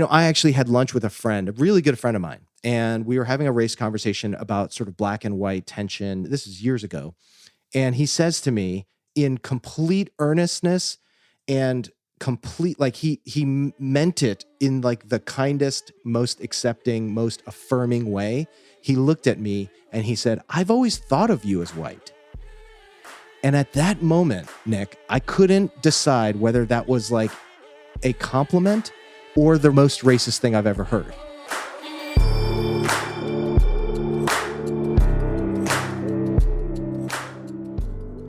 I actually had lunch with a friend, a really good friend of mine, and we were having a race conversation about sort of black and white tension. This is years ago. And he says to me in complete earnestness and complete, like he meant it in like the kindest, most accepting, most affirming way. He looked at me and he said, "I've always thought of you as white." And at that moment, Nick, I couldn't decide whether that was like a compliment or the most racist thing I've ever heard.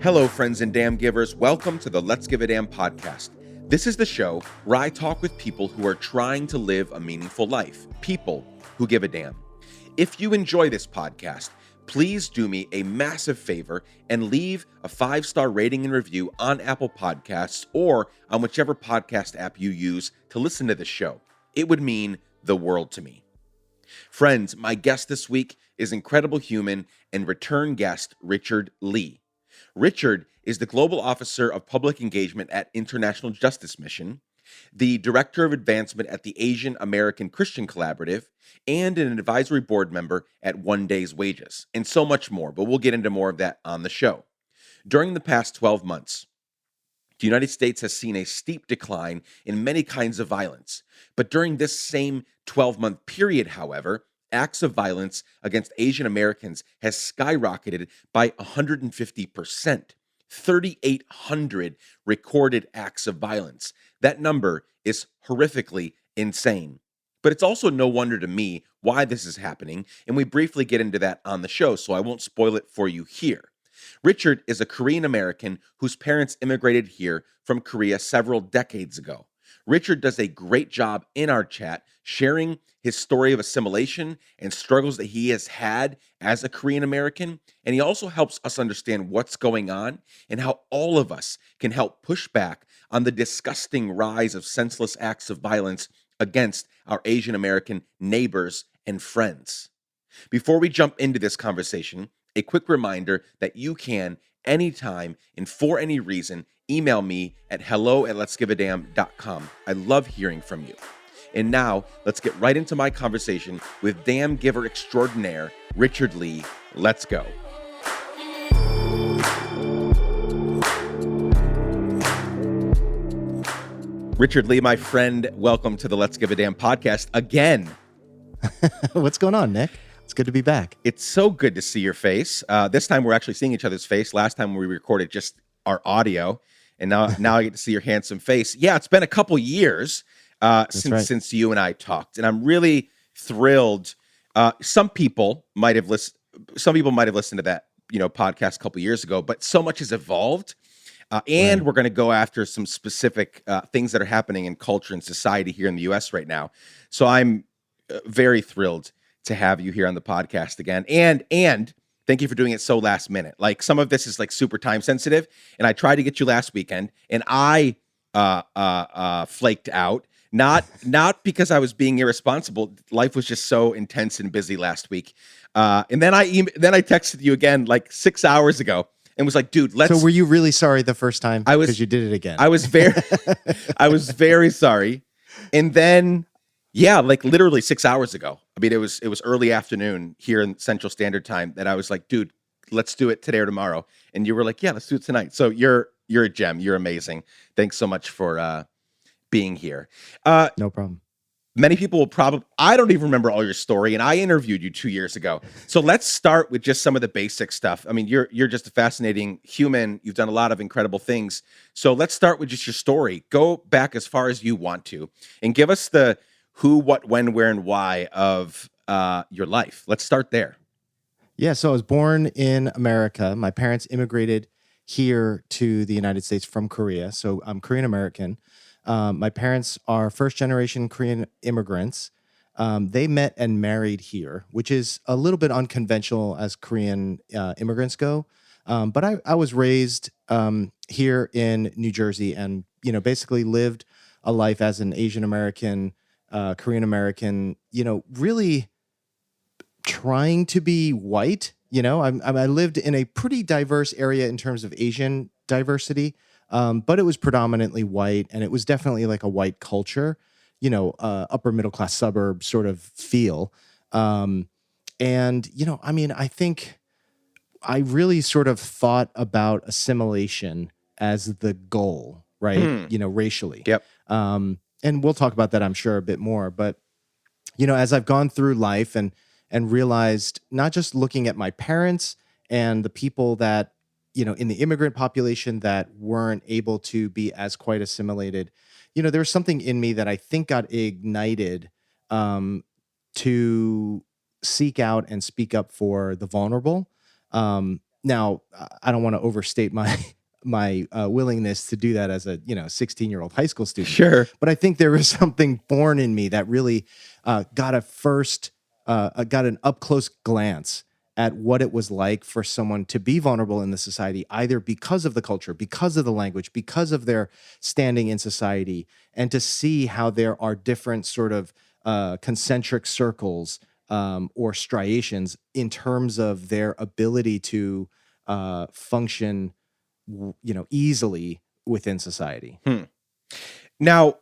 Hello, friends and damn givers. Welcome to the Let's Give a Damn podcast. This is the show where I talk with people who are trying to live a meaningful life, people who give a damn. If you enjoy this podcast, please do me a massive favor and leave a 5-star rating and review on Apple Podcasts or on whichever podcast app you use to listen to this show. It would mean the world to me. Friends, my guest this week is incredible human and return guest Richard Lee. Richard is the Global Officer of Public Engagement at International Justice Mission, the Director of Advancement at the Asian American Christian Collaborative, and an advisory board member at One Day's Wages, and so much more, but we'll get into more of that on the show. During the past 12 months, the United States has seen a steep decline in many kinds of violence, but during this same 12-month period, however, acts of violence against Asian Americans has skyrocketed by 150%. 3,800 recorded acts of violence. That number is horrifically insane. But it's also no wonder to me why this is happening, and we briefly get into that on the show, so I won't spoil it for you here. Richard is a Korean American whose parents immigrated here from Korea several decades ago. Richard does a great job in our chat sharing his story of assimilation and struggles that he has had as a Korean American, and he also helps us understand what's going on and how all of us can help push back on the disgusting rise of senseless acts of violence against our Asian American neighbors and friends. Before we jump into this conversation, a quick reminder that you can, anytime and for any reason, email me at hello@letsgiveadamn.com. I love hearing from you. And now, let's get right into my conversation with damn giver extraordinaire, Richard Lee. Let's go. Richard Lee, my friend, welcome to the Let's Give a Damn podcast again. What's going on, Nick? It's good to be back. It's so good to see your face. This time we're actually seeing each other's face. Last time we recorded just our audio, and now I get to see your handsome face. Yeah, it's been a couple years since you and I talked, and I'm really thrilled. Some people might have listened to that podcast a couple years ago, but so much has evolved, and we're going to go after some specific things that are happening in culture and society here in the U.S. right now. So I'm very thrilled to have you here on the podcast again, and thank you for doing it so last minute. Like, some of this is like super time sensitive, and I tried to get you last weekend, and I flaked out. Not because I was being irresponsible. Life was just so intense and busy last week. And then I texted you again like 6 hours ago and was like, dude, let's. So were you really sorry the first time? Because you did it again. I was very sorry. And then, yeah, like literally 6 hours ago. I mean, it was early afternoon here in Central Standard Time that I was like, dude, let's do it today or tomorrow. And you were like, yeah, let's do it tonight. So you're a gem. You're amazing. Thanks so much for being here. No problem. Many people will probably, I don't even remember all your story, and I interviewed you 2 years ago. So let's start with just some of the basic stuff. I mean, you're just a fascinating human. You've done a lot of incredible things. So let's start with just your story. Go back as far as you want to, and give us the who, what, when, where, and why of your life. Let's start there. Yeah, so I was born in America. My parents immigrated here to the United States from Korea. So I'm Korean American. My parents are first-generation Korean immigrants. They met and married here, which is a little bit unconventional as Korean immigrants go. But I was raised here in New Jersey, and basically lived a life as an Asian American, Korean American. Really trying to be white. I lived in a pretty diverse area in terms of Asian diversity. But it was predominantly white, and it was definitely like a white culture. upper middle class suburb sort of feel. And I mean, I think I really sort of thought about assimilation as the goal, right? Hmm. Racially. Yep. And we'll talk about that, I'm sure, a bit more. But as I've gone through life and realized, not just looking at my parents and the people that in the immigrant population that weren't able to be as quite assimilated, there was something in me that I think got ignited, um, to seek out and speak up for the vulnerable. Now, I don't want to overstate my my willingness to do that as a 16-year-old high school student, Sure. but I think there was something born in me that really got an up close glance at what it was like for someone to be vulnerable in the society, either because of the culture, because of the language, because of their standing in society, and to see how there are different sort of concentric circles, or striations in terms of their ability to function, easily within society. Hmm. Now,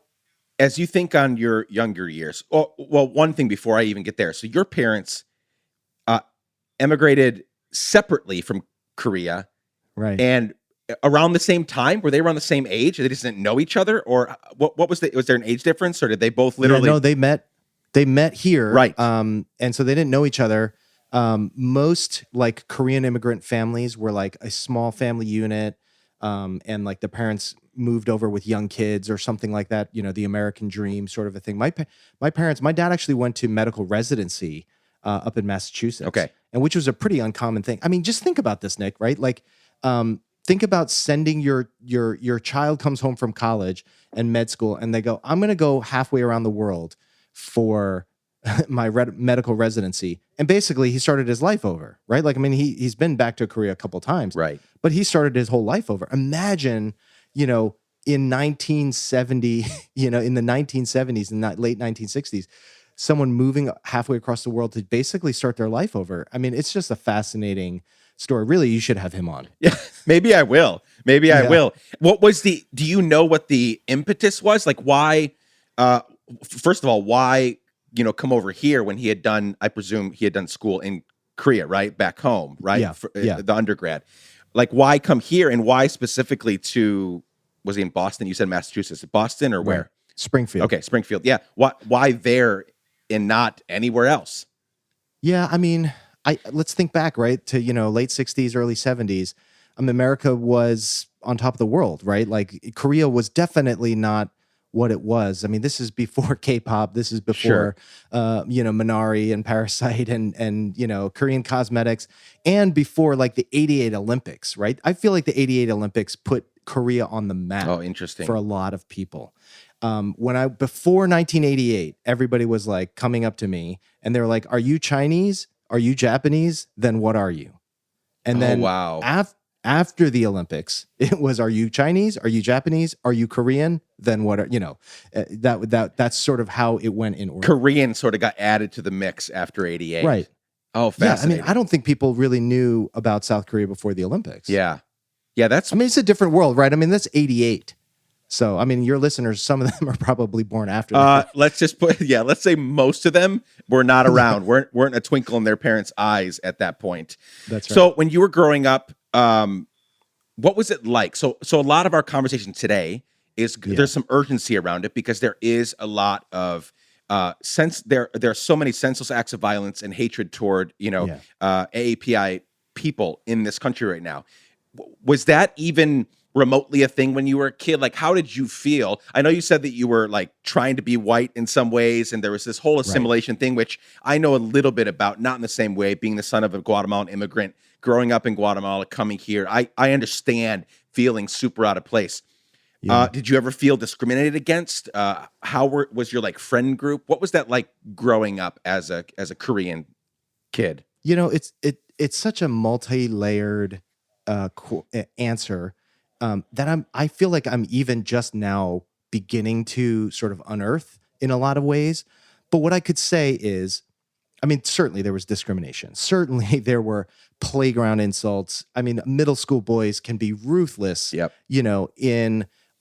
as you think on your younger years, well, one thing before I even get there. So your parents uh, emigrated separately from Korea, Right. and around the same time. Were they around the same age? They just didn't know each other, or what was there an age difference, or did they both Yeah, literally? no, they met here. Right. And so they didn't know each other. Most like Korean immigrant families were like a small family unit. And like the parents moved over with young kids or something like that, the American dream sort of a thing. My dad actually went to medical residency up in Massachusetts, Okay. and which was a pretty uncommon thing. I mean, just think about this, Nick, right? Like, think about sending your child comes home from college and med school, and they go, I'm going to go halfway around the world for my medical residency. And basically he started his life over, right? Like, I mean, he's been back to Korea a couple times, Right. but he started his whole life over. Imagine, in 1970, in the 1970s and late 1960s, someone moving halfway across the world to basically start their life over. I mean, it's just a fascinating story. Really, you should have him on. Yeah, maybe I will. Maybe I Yeah. will. Do you know what the impetus was? Like why, first of all, why, come over here when he had done, I presume he had done school in Korea, right? Back home, right? Yeah. For, Yeah. the undergrad. Like why come here and why specifically to, was he in Boston? You said Massachusetts. Boston or Right. where? Springfield. Okay, Springfield. Yeah. Why there and not anywhere else? Yeah, I mean, let's think back, right, to late 60s, early 70s. America was on top of the world, right? Like Korea was definitely not what it was. I mean, this is before K-pop. This is before, Minari and Parasite and Korean cosmetics, and before like the '88 Olympics, right? I feel like the '88 Olympics put Korea on the map. Oh, interesting. For a lot of people. Before 1988, everybody was like coming up to me and they were like, "Are you Chinese? Are you Japanese? Then what are you?" And then wow. After the Olympics, it was, "Are you Chinese? Are you Japanese? Are you Korean? Then what are that's sort of how it went in order." Korean sort of got added to the mix after '88. Right. Oh, Yeah, I fascinating. mean, I don't think people really knew about South Korea before the Olympics. Yeah, I mean, it's a different world, right? I mean, that's '88. So, I mean, your listeners, some of them are probably born after that. let's say most of them were not around, weren't a twinkle in their parents' eyes at that point. That's right. So when you were growing up, what was it like? So a lot of our conversation today is there's some urgency around it because there is a lot of there are so many senseless acts of violence and hatred toward AAPI people in this country right now. Was that even remotely a thing when you were a kid? Like, how did you feel? I know you said that you were like trying to be white in some ways, and there was this whole assimilation thing, which I know a little bit about, not in the same way, being the son of a Guatemalan immigrant, growing up in Guatemala, coming here. I understand feeling super out of place. Yeah. Did you ever feel discriminated against? Was your like friend group? What was that like growing up as a Korean kid? It's such a multi-layered answer, that I feel like I'm even just now beginning to sort of unearth in a lot of ways. But what I could say is, I mean, certainly there was discrimination. Certainly there were playground insults. I mean, middle school boys can be ruthless, Yep.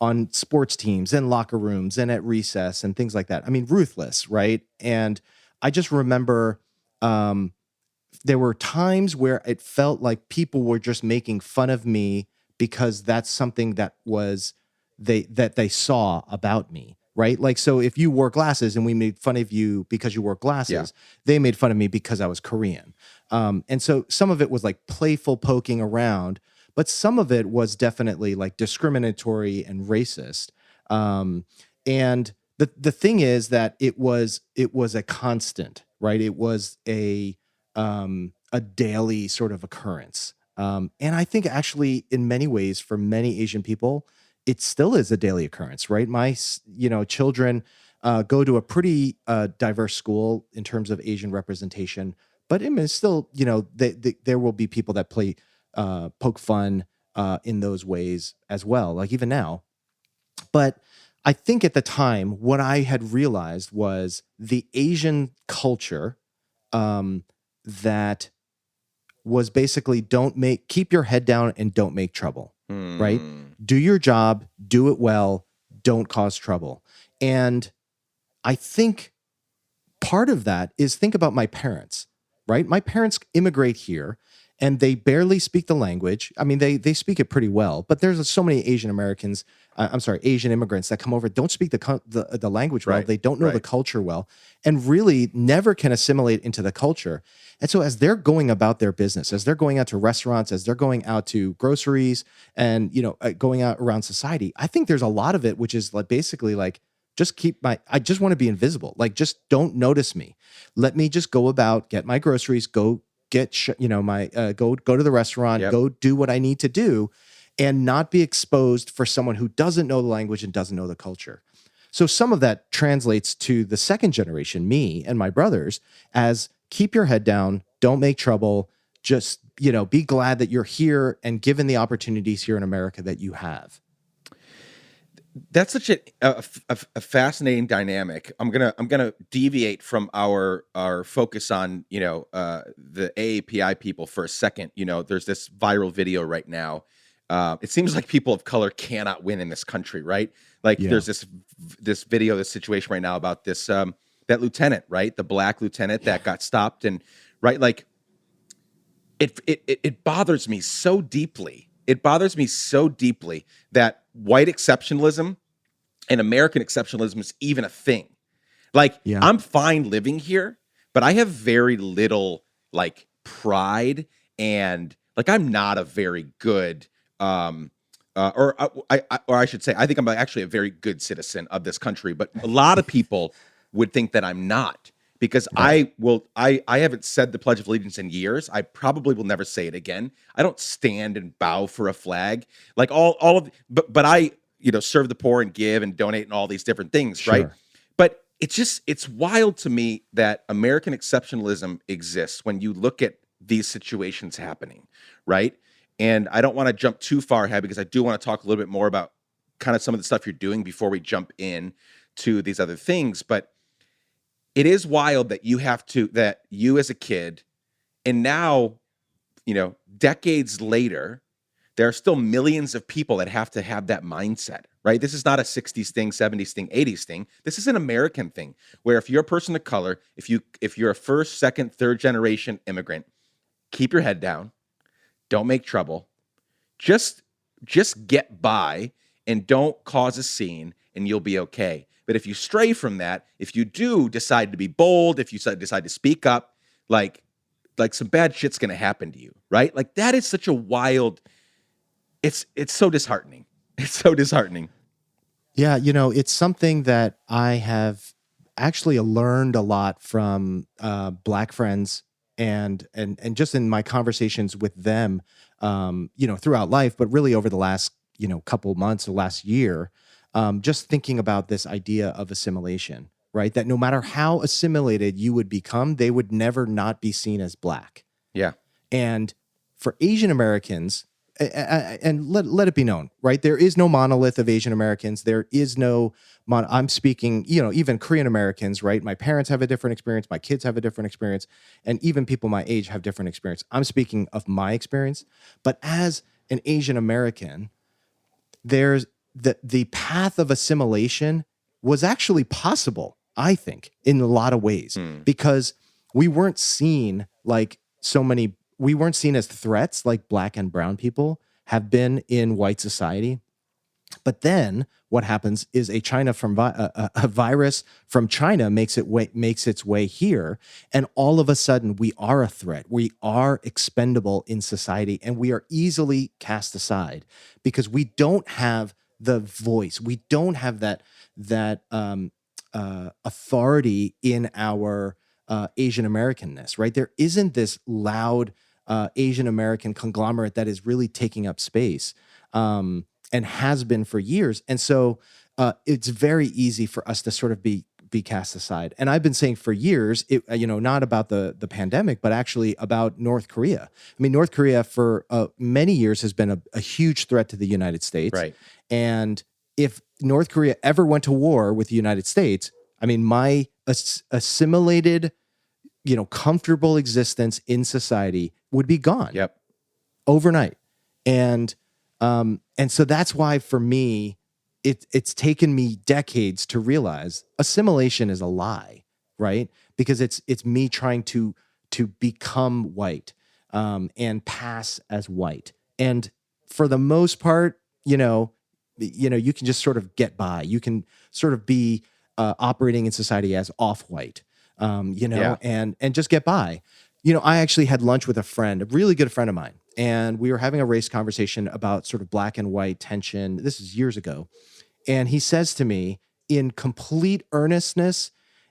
on sports teams and locker rooms and at recess and things like that. I mean, ruthless, right? And I just remember there were times where it felt like people were just making fun of me because that's something that was they saw about me, right? Like, so if you wore glasses and we made fun of you because you wore glasses, they made fun of me because I was Korean. And so some of it was like playful poking around, but some of it was definitely like discriminatory and racist. And the thing is that it was a constant, right? It was a daily sort of occurrence. And I think actually, in many ways, for many Asian people, it still is a daily occurrence, right? My children go to a pretty diverse school in terms of Asian representation, but I mean, it's still, there will be people that poke fun in those ways as well, like even now. But I think at the time, what I had realized was the Asian culture that was basically keep your head down and don't make trouble, right? Do your job, do it well, don't cause trouble. And I think part of that is, think about my parents, right? My parents immigrate here and they barely speak the language. I mean, they speak it pretty well, but there's so many Asian Americans, Asian immigrants that come over, don't speak the language well. Right, They don't know the right. culture well, and really never can assimilate into the culture. And so as they're going about their business, as they're going out to restaurants, as they're going out to groceries and, going out around society, I think there's a lot of it, which is like basically like, I just want to be invisible. Like, just don't notice me. Let me just go about, get my groceries, go get, go to the restaurant, Yep. go do what I need to do, and not be exposed for someone who doesn't know the language and doesn't know the culture. So some of that translates to the second generation, me and my brothers, as keep your head down, don't make trouble, just, be glad that you're here and given the opportunities here in America that you have. That's such a fascinating dynamic. I'm gonna deviate from our focus on the AAPI people for a second. There's this viral video right now. It seems like people of color cannot win in this country, right? Like there's this video, this situation right now about this that lieutenant, right? The black lieutenant that got stopped, and right, like it bothers me so deeply. It bothers me so deeply that white exceptionalism and American exceptionalism is even a thing. Like, I'm fine living here, but I have very little like pride, and like I'm not a very good or I should say, I think I'm actually a very good citizen of this country, but a lot of people would think that I'm not, because Right. I haven't said the Pledge of Allegiance in years. I probably will never say it again. I don't stand and bow for a flag. Like but I, serve the poor and give and donate and all these different things, right? Sure. But it's wild to me that American exceptionalism exists when you look at these situations happening, right? And I don't want to jump too far ahead, because I do want to talk a little bit more about kind of some of the stuff you're doing before we jump in to these other things. But it is wild that you as a kid, and now, decades later, there are still millions of people that have to have that mindset, right? This is not a 60s thing, 70s thing, 80s thing. This is an American thing, where if you're a person of color, if you're a first, second, third generation immigrant, keep your head down, don't make trouble, just get by and don't cause a scene, and you'll be okay. But if you stray from that, if you do decide to be bold, if you decide to speak up, like some bad shit's going to happen to you, right? Like, that is such a wild, it's so disheartening. It's so disheartening. Yeah, it's something that I have actually learned a lot from Black friends and just in my conversations with them, throughout life, but really over the last couple months or last year, just thinking about this idea of assimilation, right? That no matter how assimilated you would become, they would never not be seen as Black. Yeah. And for Asian Americans, and let it be known, right? There is no monolith of Asian Americans. There is no I'm speaking, even Korean Americans, right? My parents have a different experience. My kids have a different experience. And even people my age have different experience. I'm speaking of my experience. But as an Asian American, there's the path of assimilation was actually possible, I think, in a lot of ways, because we weren't seen like we weren't seen as threats like Black and brown people have been in white society. But then what happens is a virus from China makes its way here, and all of a sudden we are a threat. We are expendable in society, and we are easily cast aside because we don't have the voice. We don't have that authority in our Asian Americanness. Right? There isn't this loud Asian American conglomerate that is really taking up space. And has been for years. And so it's very easy for us to sort of be cast aside. And I've been saying for years, not about the pandemic, but actually about North Korea. I mean, North Korea for many years has been a huge threat to the United States. Right. And if North Korea ever went to war with the United States, I mean, my assimilated, comfortable existence in society would be gone. Yep. Overnight. And so that's why for me, it's taken me decades to realize assimilation is a lie, right? Because it's me trying to become white and pass as white. And for the most part, you can just sort of get by. You can sort of be operating in society as off-white, Yeah. and just get by. I actually had lunch with a friend, a really good friend of mine, and we were having a race conversation about sort of black and white tension. This is years ago. And he says to me in complete earnestness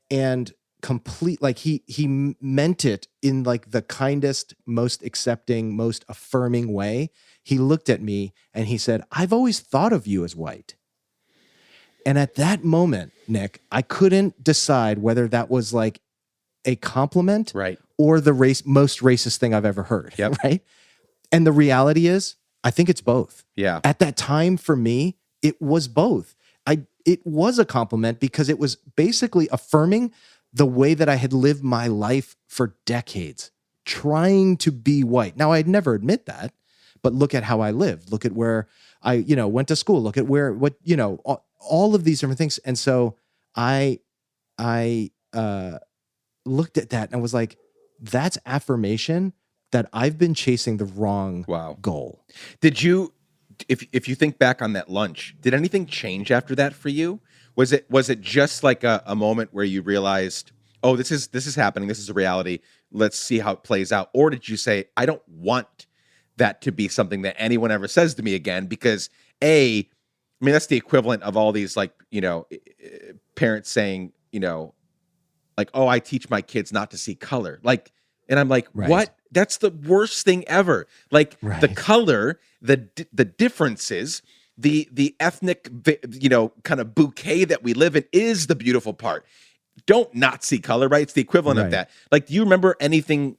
and complete, like he meant it in like the kindest, most accepting, most affirming way. He looked at me and he said, "I've always thought of you as white." And at that moment, Nick, I couldn't decide whether that was like a compliment, Right. or the most racist thing I've ever heard. Yep. Right. And the reality is, I think it's both. Yeah. At that time for me, it was both. It was a compliment because it was basically affirming the way that I had lived my life for decades, trying to be white. Now, I'd never admit that, but look at how I lived. Look at where I, went to school. Look at all of these different things. And so I looked at that and was like, that's affirmation that I've been chasing the wrong goal. Did you, if you think back on that lunch, did anything change after that for you? Was it just like a moment where you realized, oh, this is happening, this is a reality, let's see how it plays out? Or did you say, I don't want that to be something that anyone ever says to me again? Because I mean, that's the equivalent of all these like, parents saying, like, oh, I teach my kids not to see color. Like, and I'm like, Right. what? That's the worst thing ever. Like the Right. color, the differences, the ethnic, kind of bouquet that we live in is the beautiful part. Don't not see color, right? It's the equivalent of Right. that. Like, do you remember anything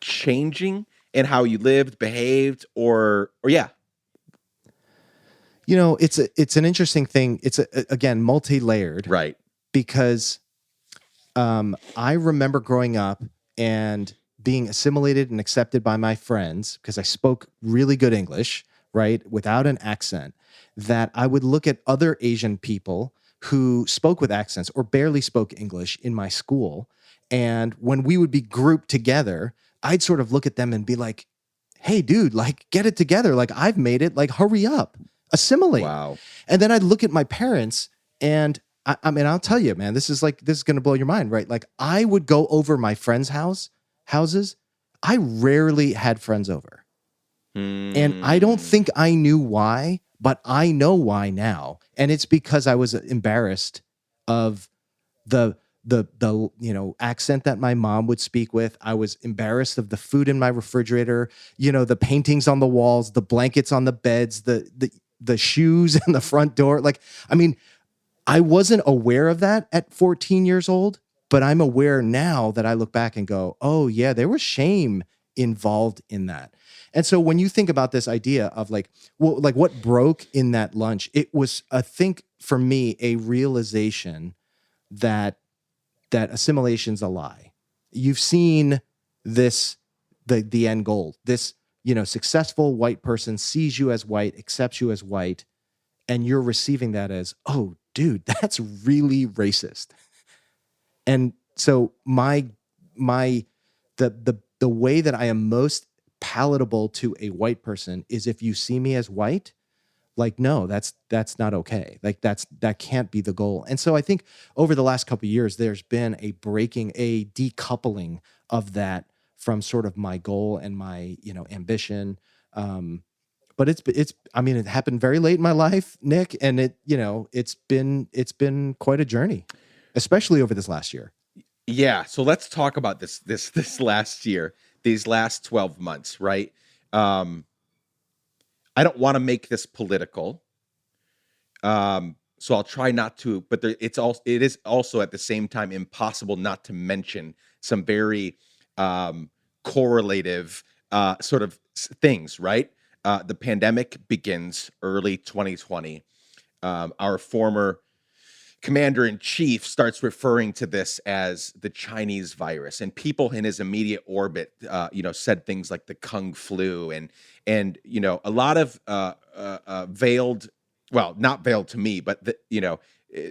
changing in how you lived, behaved, or yeah? It's an interesting thing. It's again multi-layered, Right. because I remember growing up and being assimilated and accepted by my friends because I spoke really good English, right, without an accent, that I would look at other Asian people who spoke with accents or barely spoke English in my school. And when we would be grouped together, I'd sort of look at them and be like, hey, dude, like, get it together. Like, I've made it. Like, hurry up, assimilate. Wow. And then I'd look at my parents, and I mean, I'll tell you, man, this is going to blow your mind, right? Like, I would go over my friends' houses. I rarely had friends over. And I don't think I knew why, but I know why now. And it's because I was embarrassed of the accent that my mom would speak with. I was embarrassed of the food in my refrigerator, the paintings on the walls, the blankets on the beds, the shoes in the front door. Like, I mean, I wasn't aware of that at 14 years old, but I'm aware now that I look back and go, oh yeah, there was shame involved in that. And so when you think about this idea of like what broke in that lunch, it was, I think for me, a realization that assimilation's a lie. You've seen this, the end goal, this, successful white person sees you as white, accepts you as white, and you're receiving that as, oh, dude, that's really racist. And so the way that I am most palatable to a white person is if you see me as white, like, no, that's not okay. Like that can't be the goal. And so I think over the last couple of years, there's been a decoupling of that from sort of my goal and my, ambition. But I mean, it happened very late in my life, Nick, and it's been quite a journey, especially over this last year. Yeah, so let's talk about this last year, these last 12 months, right? Um, I don't want to make this political. So I'll try not to, but it is also at the same time impossible not to mention some very um, correlative sort of things, right? The pandemic begins early 2020. Our former commander in chief starts referring to this as the Chinese virus, and people in his immediate orbit, said things like the Kung flu, and a lot of veiled, well, not veiled to me, but eh,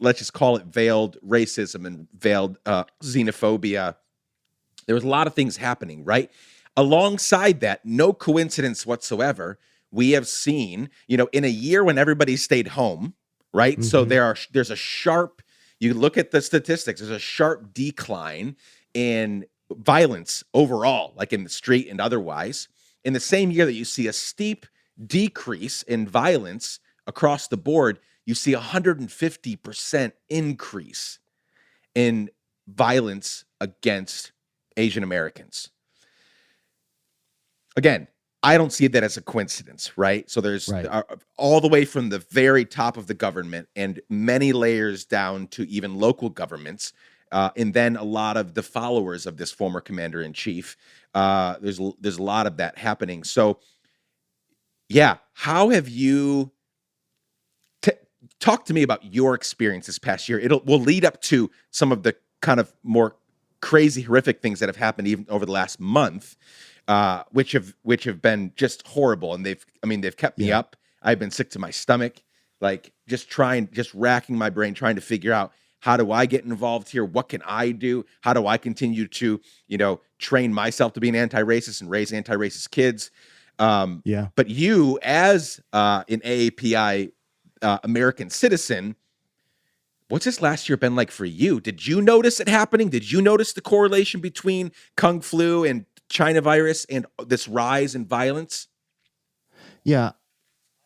let's just call it veiled racism and veiled xenophobia. There was a lot of things happening, right? Alongside that, no coincidence whatsoever, we have seen, in a year when everybody stayed home, right? So Hmm. there's a sharp, you look at the statistics, there's a sharp decline in violence overall, like in the street and otherwise. In the same year that you see a steep decrease in violence across the board, you see a 150% increase in violence against Asian Americans. Again, I don't see that as a coincidence, right? So there's Right. all the way from the very top of the government and many layers down to even local governments, and then a lot of the followers of this former commander in chief. There's a lot of that happening. So yeah, how have you t- talk to me about your experience this past year? Will lead up to some of the kind of more crazy, horrific things that have happened even over the last month, which have been just horrible, and they've kept me Yeah. up. I've been sick to my stomach, like just racking my brain, trying to figure out how do I get involved here? What can I do? How do I continue to, train myself to be an anti-racist and raise anti-racist kids? Um, Yeah. but you, as an AAPI American citizen, what's this last year been like for you? Did you notice it happening? Did you notice the correlation between Kung flu and China virus and this rise in violence? Yeah.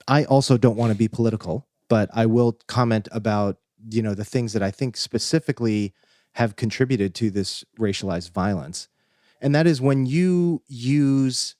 I also don't want to be political, but I will comment about, the things that I think specifically have contributed to this racialized violence. And that is when you use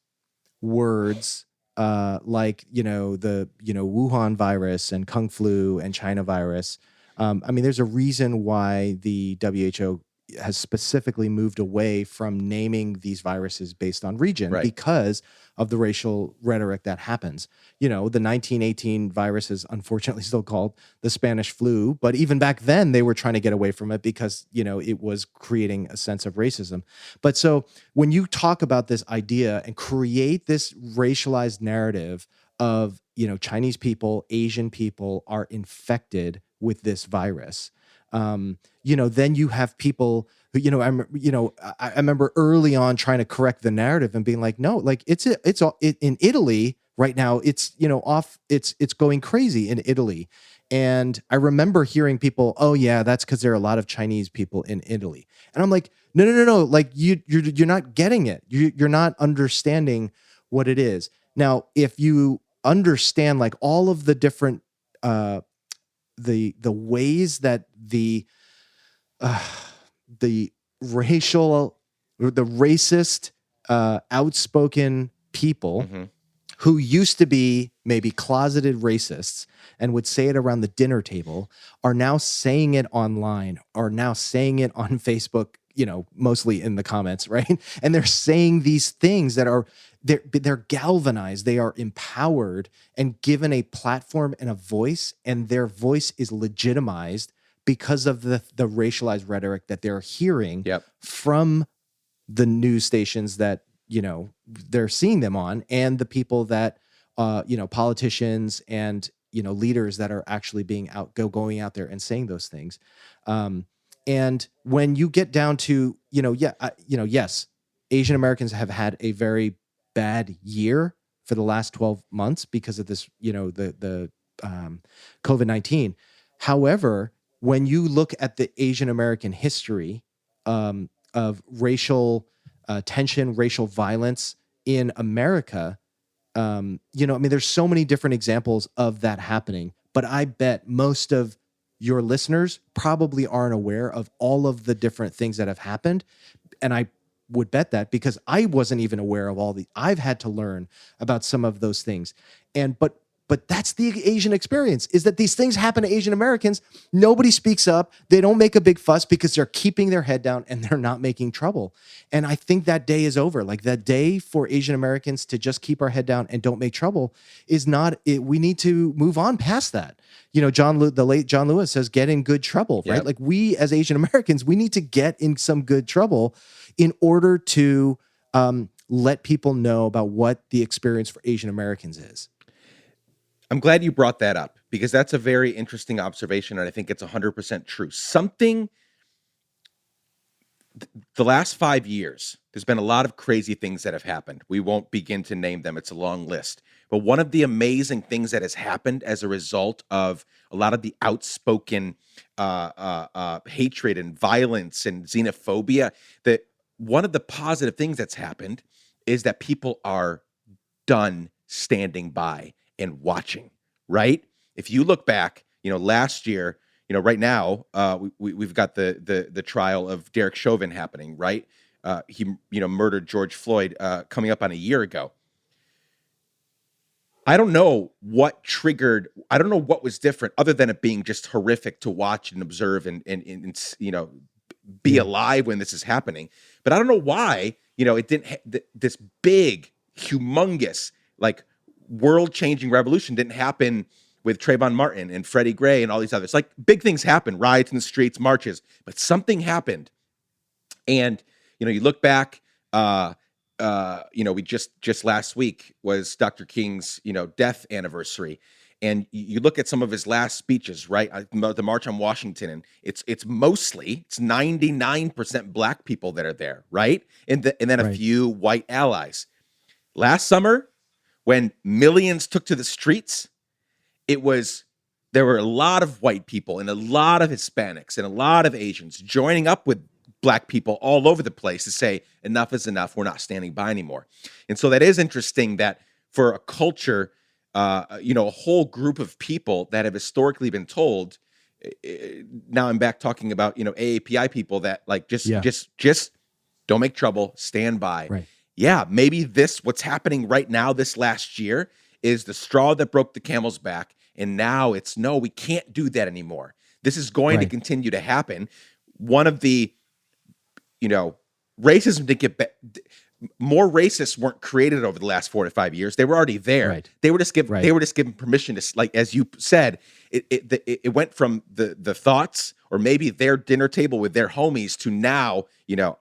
words like the Wuhan virus and Kung flu and China virus. I mean, there's a reason why the WHO has specifically moved away from naming these viruses based on region Right. because of the racial rhetoric that happens. The 1918 virus is unfortunately still called the Spanish flu, but even back then they were trying to get away from it because it was creating a sense of racism. But so when you talk about this idea and create this racialized narrative of Chinese people, Asian people are infected with this virus, then you have people who I remember early on trying to correct the narrative and being like, no, like in Italy right now, it's going crazy in Italy. And I remember hearing people, oh yeah, that's because there are a lot of Chinese people in Italy. And I'm like, no, no, no, no. Like you're not getting it. You're not understanding what it is. Now, if you understand like all of the different uh the ways that uh, the the racist outspoken people Mm-hmm. who used to be maybe closeted racists and would say it around the dinner table are now saying it online, are now saying it on Facebook, mostly in the comments, right? And they're saying these things that are they're galvanized, they are empowered and given a platform and a voice, and their voice is legitimized because of the racialized rhetoric that they're hearing Yep. from the news stations that they're seeing them on, and the people that politicians and leaders that are actually going out there and saying those things. And when you get down to, yes, Asian Americans have had a very bad year for the last 12 months because of this, the COVID-19. However, when you look at the Asian American history of racial tension, racial violence in America, there's so many different examples of that happening, but I bet most of your listeners probably aren't aware of all of the different things that have happened. And I would bet that because I wasn't even aware of I've had to learn about some of those things. But that's the Asian experience, is that these things happen to Asian Americans. Nobody speaks up. They don't make a big fuss because they're keeping their head down and they're not making trouble. And I think that day is over. Like, that day for Asian Americans to just keep our head down and don't make trouble is not it. We need to move on past that. The late John Lewis says, get in good trouble, right? Yep. Like, we as Asian Americans, we need to get in some good trouble in order to let people know about what the experience for Asian Americans is. I'm glad you brought that up, because that's a very interesting observation, and I think it's 100% true. The last 5 years, there's been a lot of crazy things that have happened. We won't begin to name them. It's a long list. But one of the amazing things that has happened as a result of a lot of the outspoken hatred and violence and xenophobia, that one of the positive things that's happened is that people are done standing by and watching, right? If you look back, last year, right now, we've got the trial of Derek Chauvin happening, right? He murdered George Floyd coming up on a year ago. I don't know what was different, other than it being just horrific to watch and observe and be alive when this is happening. But I don't know why, it didn't this big, humongous, like, world-changing revolution didn't happen with Trayvon Martin and Freddie Gray and all these others. Like, big things happen, riots in the streets, marches, but something happened. And, you look back, we just last week was Dr. King's, death anniversary. And you look at some of his last speeches, right? The March on Washington, and it's 99% Black people that are there, right? And then a few white allies. Last summer, when millions took to the streets, there were a lot of white people and a lot of Hispanics and a lot of Asians joining up with Black people all over the place to say, enough is enough. We're not standing by anymore. And so that is interesting that for a culture, a whole group of people that have historically been told, now I'm back talking about, AAPI people that, like, just don't make trouble, stand by. Right. Yeah, maybe what's happening right now this last year is the straw that broke the camel's back. And now no, we can't do that anymore. This is going to continue to happen. One of the, racism didn't get more racists weren't created over the last 4 to 5 years. They were already there. Right. They were just given permission to, like, as you said, it went from the thoughts, or maybe their dinner table with their homies, to now,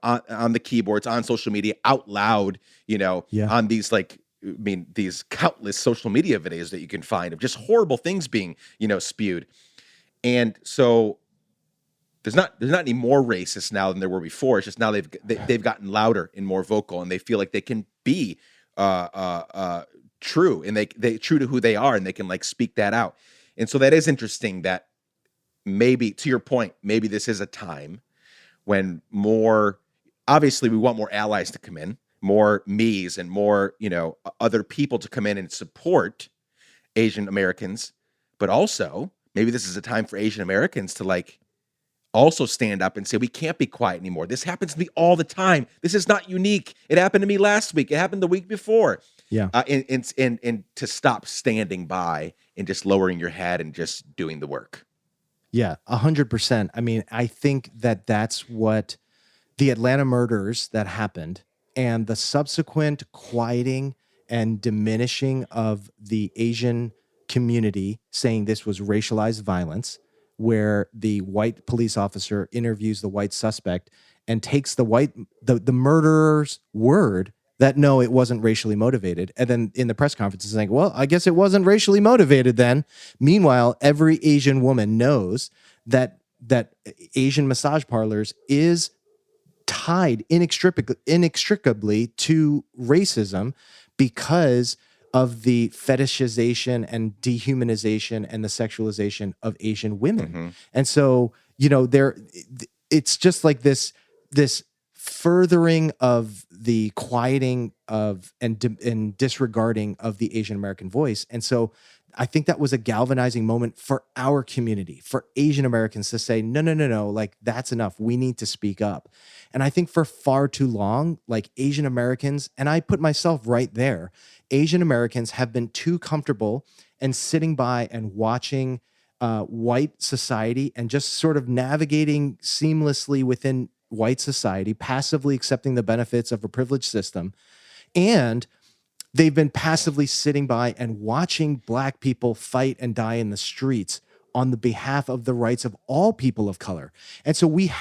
on the keyboards, on social media, out loud, on these, these countless social media videos that you can find of just horrible things being, spewed. And so there's not any more racist now than there were before. It's just now they've gotten louder and more vocal, and they feel like they can be true, and they true to who they are, and they can, like, speak that out. And so that is interesting that maybe, to your point, maybe this is a time when obviously we want more allies to come in, more me's and more, other people to come in and support Asian Americans, but also maybe this is a time for Asian Americans to, like, also stand up and say, we can't be quiet anymore. This happens to me all the time. This is not unique. It happened to me last week. It happened the week before. Yeah. And to stop standing by and just lowering your head and just doing the work. Yeah, 100%. I mean, I think that's what the Atlanta murders that happened, and the subsequent quieting and diminishing of the Asian community, saying this was racialized violence, where the white police officer interviews the white suspect and takes the murderer's word that no, it wasn't racially motivated. And then in the press conference, it's like, well, I guess it wasn't racially motivated then. Meanwhile, every Asian woman knows that Asian massage parlors is tied inextricably to racism because of the fetishization and dehumanization and the sexualization of Asian women. Mhm. And so, it's just like this furthering of the quieting of and disregarding of the Asian American voice. And so I think that was a galvanizing moment for our community, for Asian Americans to say, no, no, no, no, like that's enough. We need to speak up. And I think for far too long, like Asian Americans, and I put myself right there, Asian Americans have been too comfortable and sitting by and watching white society and just sort of navigating seamlessly within white society, passively accepting the benefits of a privileged system. And they've been passively sitting by and watching Black people fight and die in the streets on the behalf of the rights of all people of color. And so we've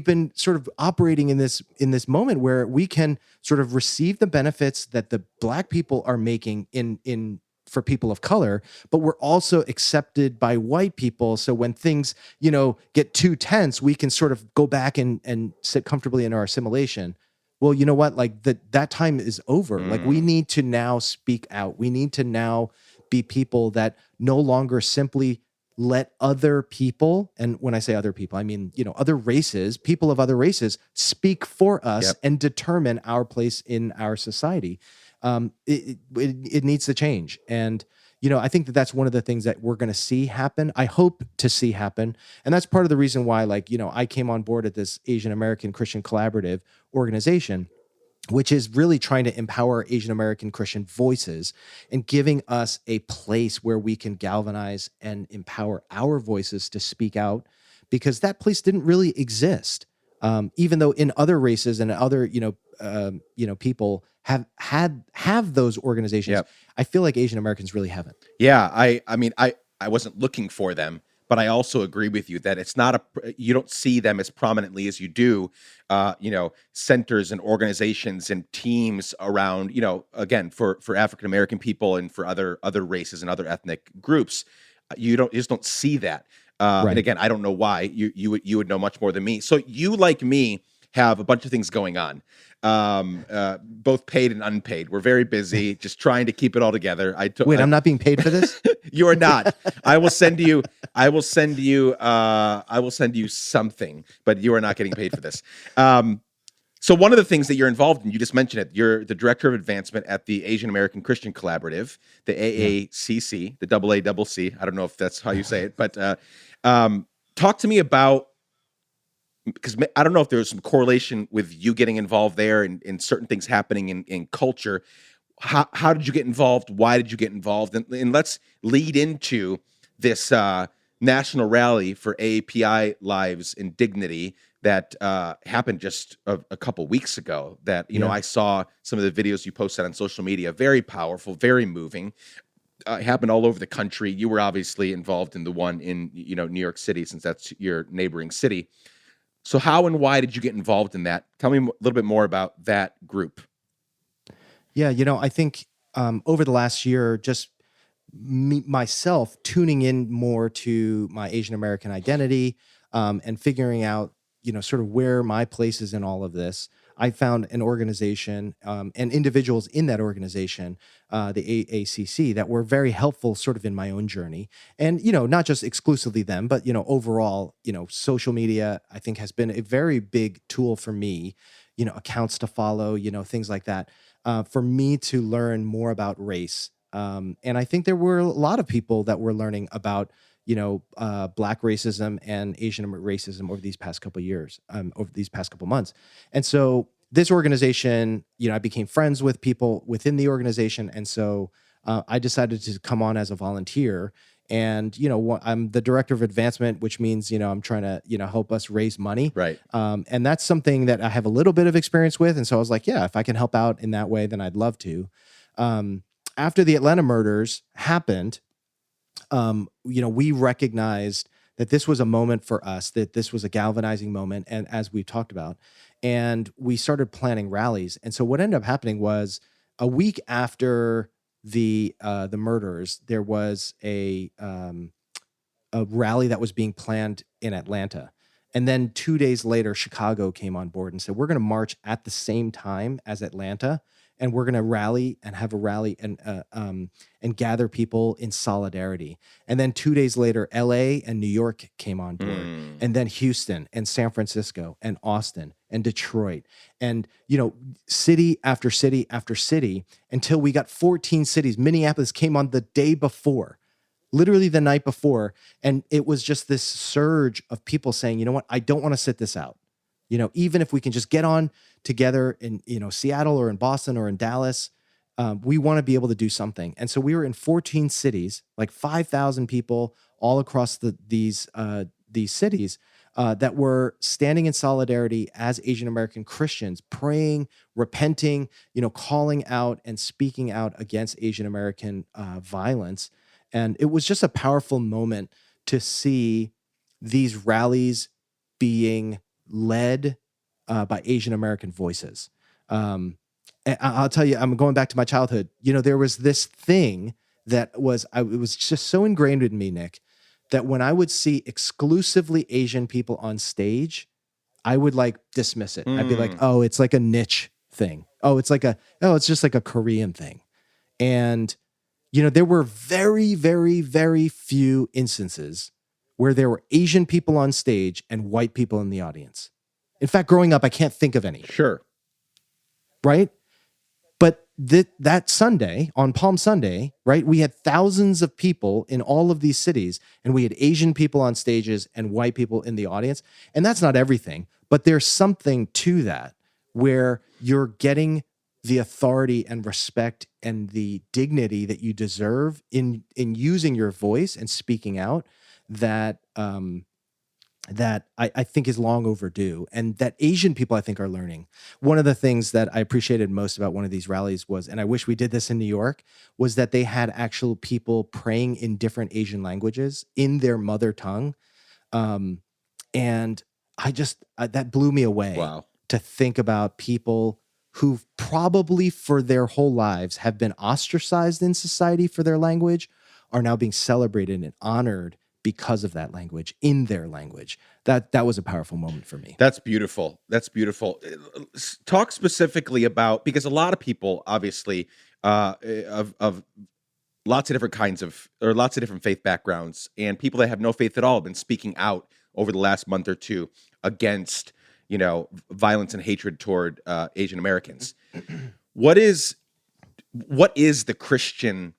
been sort of operating in this moment where we can sort of receive the benefits that the Black people are making in for people of color, but we're also accepted by white people. So when things, get too tense, we can sort of go back and sit comfortably in our assimilation. Well, you know what? Like that time is over. Like we need to now speak out. We need to now be people that no longer simply let other people, and when I say other people, I mean, other races, people of other races speak for us Yep. and determine our place in our society. It needs to change. And, I think that that's one of the things that we're going to see happen. I hope to see happen. And that's part of the reason why, I came on board at this Asian American Christian Collaborative organization, which is really trying to empower Asian American Christian voices and giving us a place where we can galvanize and empower our voices to speak out, because that place didn't really exist. Even though in other races and other, people have those organizations, Yep. I feel like Asian Americans really haven't. Yeah, I mean, I wasn't looking for them, but I also agree with you that it's not you don't see them as prominently as you do, centers and organizations and teams around, again, for African American people and for other races and other ethnic groups. You just don't see that. And Right. again, I don't know why. You would know much more than me. So you, like me, have a bunch of things going on, both paid and unpaid. We're very busy, just trying to keep it all together. Wait, I'm not being paid for this? You are not. I will send you. I will send you. I will send you something, but you are not getting paid for this. So one of the things that you're involved in, you just mentioned it. You're the director of advancement at the Asian American Christian Collaborative, the AACC, the AACC. I don't know if that's how you say it, but talk to me about, because I don't know if there's some correlation with you getting involved there and certain things happening in culture. How did you get involved? Why did you get involved? And let's lead into this national rally for AAPI lives and dignity that happened just a couple weeks ago. That I saw some of the videos you posted on social media. Very powerful, very moving. It happened all over the country. You were obviously involved in the one in New York City, since that's your neighboring city. So how and why did you get involved in that? Tell me a little bit more about that group. Yeah, I think over the last year, just myself tuning in more to my Asian American identity, and figuring out, sort of where my place is in all of this. I found an organization and individuals in that organization, the AACC, that were very helpful sort of in my own journey. And, not just exclusively them, but, overall, social media, I think, has been a very big tool for me, accounts to follow, things like that, for me to learn more about race. And I think there were a lot of people that were learning about, Black racism and Asian racism over these past couple of years, over these past couple of months. And so this organization, I became friends with people within the organization. And so I decided to come on as a volunteer. And, I'm the director of advancement, which means, I'm trying to, help us raise money. Right. And that's something that I have a little bit of experience with. And so I was like, yeah, if I can help out in that way, then I'd love to. After the Atlanta murders happened, we recognized that this was a moment for us, that this was a galvanizing moment, and as we talked about, and we started planning rallies. And so what ended up happening was a week after the murders, there was a rally that was being planned in Atlanta. And then 2 days later, Chicago came on board and said, we're going to march at the same time as Atlanta. And we're going to rally and have a rally and gather people in solidarity. And then 2 days later, LA and New York came on board. And then Houston and San Francisco and Austin and Detroit and, city after city after city, until we got 14 cities. Minneapolis came on the day before, literally the night before. And it was just this surge of people saying, you know what, I don't want to sit this out. Even if we can just get on together in, Seattle or in Boston or in Dallas, we want to be able to do something. And so we were in 14 cities, like 5,000 people all across these cities that were standing in solidarity as Asian American Christians, praying, repenting, calling out and speaking out against Asian American violence. And it was just a powerful moment to see these rallies being led by Asian American voices. And I'll tell you, I'm going back to my childhood. There was this thing that it was just so ingrained in me, Nick, that when I would see exclusively Asian people on stage, I would like dismiss it. I'd be like, oh, it's like a niche thing. It's just like a Korean thing. And there were very, very, very few instances where there were Asian people on stage and white people in the audience. In fact, growing up, I can't think of any. Sure. Right? But that Sunday, on Palm Sunday, right, we had thousands of people in all of these cities, and we had Asian people on stages and white people in the audience. And that's not everything, but there's something to that where you're getting the authority and respect and the dignity that you deserve in using your voice and speaking out, that I think is long overdue, and that Asian people, I think, are learning. One of the things that I appreciated most about one of these rallies was, and I wish we did this in New York, was that they had actual people praying in different Asian languages in their mother tongue. And that blew me away. Wow. To think about people who probably for their whole lives have been ostracized in society for their language are now being celebrated and honored because of that language, in their language. That was a powerful moment for me. That's beautiful. That's beautiful. Talk specifically about, because a lot of people, obviously, of lots of different kinds of, or lots of different faith backgrounds, and people that have no faith at all have been speaking out over the last month or two against, violence and hatred toward Asian Americans. What is the Christian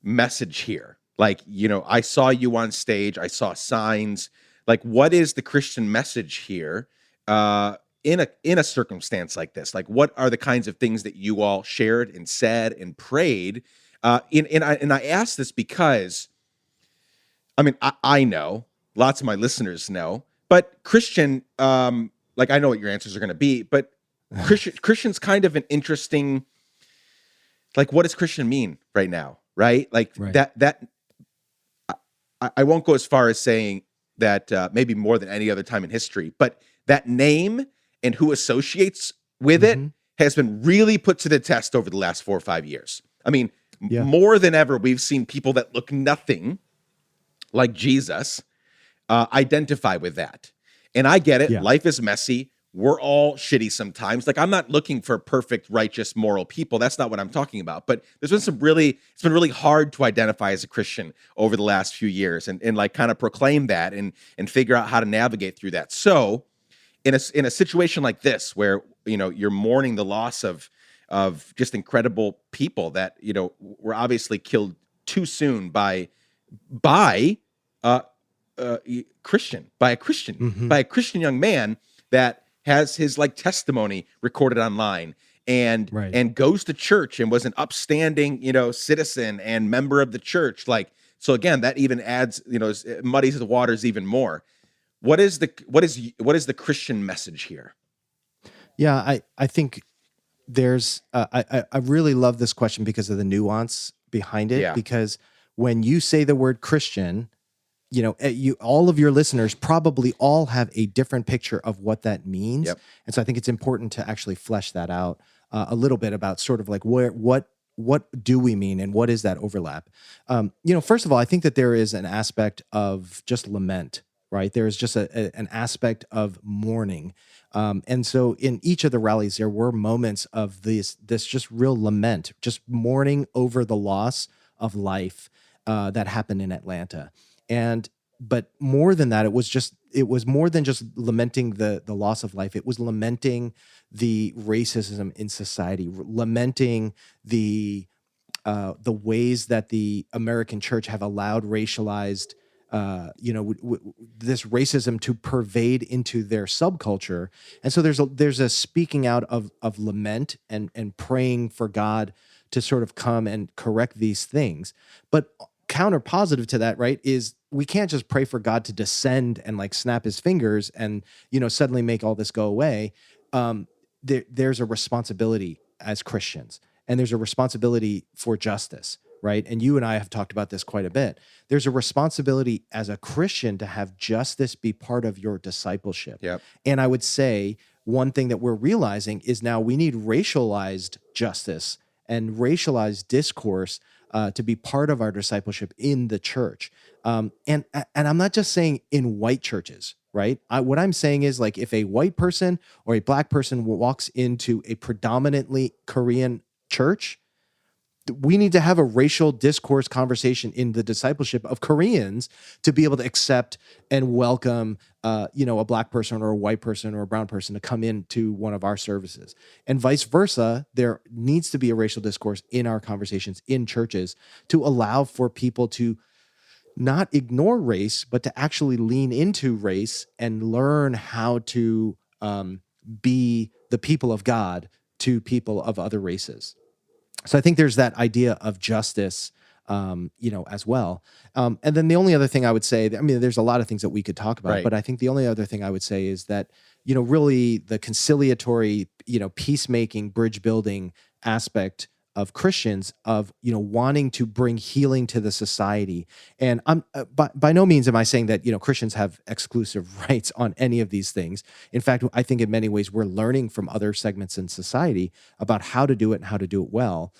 message here? Like, I saw you on stage, I saw signs. Like, what is the Christian message here in a circumstance like this? Like, what are the kinds of things that you all shared and said and prayed? And I ask this because, I know, lots of my listeners know, but Christian, like, I know what your answers are going to be, but Christian's kind of an interesting, like, what does Christian mean right now? Right? Like, Right. that I won't go as far as saying that maybe more than any other time in history, but that name and who associates with it has been really put to the test over the last 4 or 5 years. Yeah. More than ever, we've seen people that look nothing like Jesus identify with that. And I get it. Yeah. Life is messy. We're all shitty sometimes. Like, I'm not looking for perfect, righteous, moral people. That's not what I'm talking about. But there's been it's been really hard to identify as a Christian over the last few years and like kind of proclaim that and figure out how to navigate through that. So in a situation like this, where, you're mourning the loss of just incredible people that, were obviously killed too soon by a Christian young man that has his like testimony recorded online and Right. and goes to church and was an upstanding, citizen and member of the church. Like, so again, that even adds, it muddies the waters even more. What is the Christian message here? Yeah, I think there's I really love this question because of the nuance behind it. Yeah. Because when you say the word Christian, all of your listeners probably all have a different picture of what that means. Yep. And so I think it's important to actually flesh that out a little bit about sort of like what do we mean and what is that overlap? First of all, I think that there is an aspect of just lament, right? There is just an aspect of mourning. And so in each of the rallies, there were moments of this just real lament, just mourning over the loss of life that happened in Atlanta. But more than that, it was more than just lamenting the loss of life. It was lamenting the racism in society, lamenting the ways that the American church have allowed racialized, this racism to pervade into their subculture. And so there's a speaking out of lament and praying for God to sort of come and correct these things. But counter positive to that, right, is we can't just pray for God to descend and like snap his fingers and, suddenly make all this go away. There's a responsibility as Christians, and there's a responsibility for justice, right? And you and I have talked about this quite a bit. There's a responsibility as a Christian to have justice be part of your discipleship. Yep. And I would say one thing that we're realizing is now we need racialized justice and racialized discourse to be part of our discipleship in the church. And I'm not just saying in white churches, right? What I'm saying is, like, if a white person or a black person walks into a predominantly Korean church, we need to have a racial discourse conversation in the discipleship of Koreans to be able to accept and welcome, a black person or a white person or a brown person to come into one of our services, and vice versa. There needs to be a racial discourse in our conversations in churches to allow for people to not ignore race, but to actually lean into race and learn how to be the people of God to people of other races. So I think there's that idea of justice, as well. And then the only other thing I would say, there's a lot of things that we could talk about, Right. but I think the only other thing I would say is that, really the conciliatory, peacemaking, bridge building aspect of Christians, of, wanting to bring healing to the society. And I'm by no means am I saying that, Christians have exclusive rights on any of these things. In fact, I think in many ways we're learning from other segments in society about how to do it and how to do it well.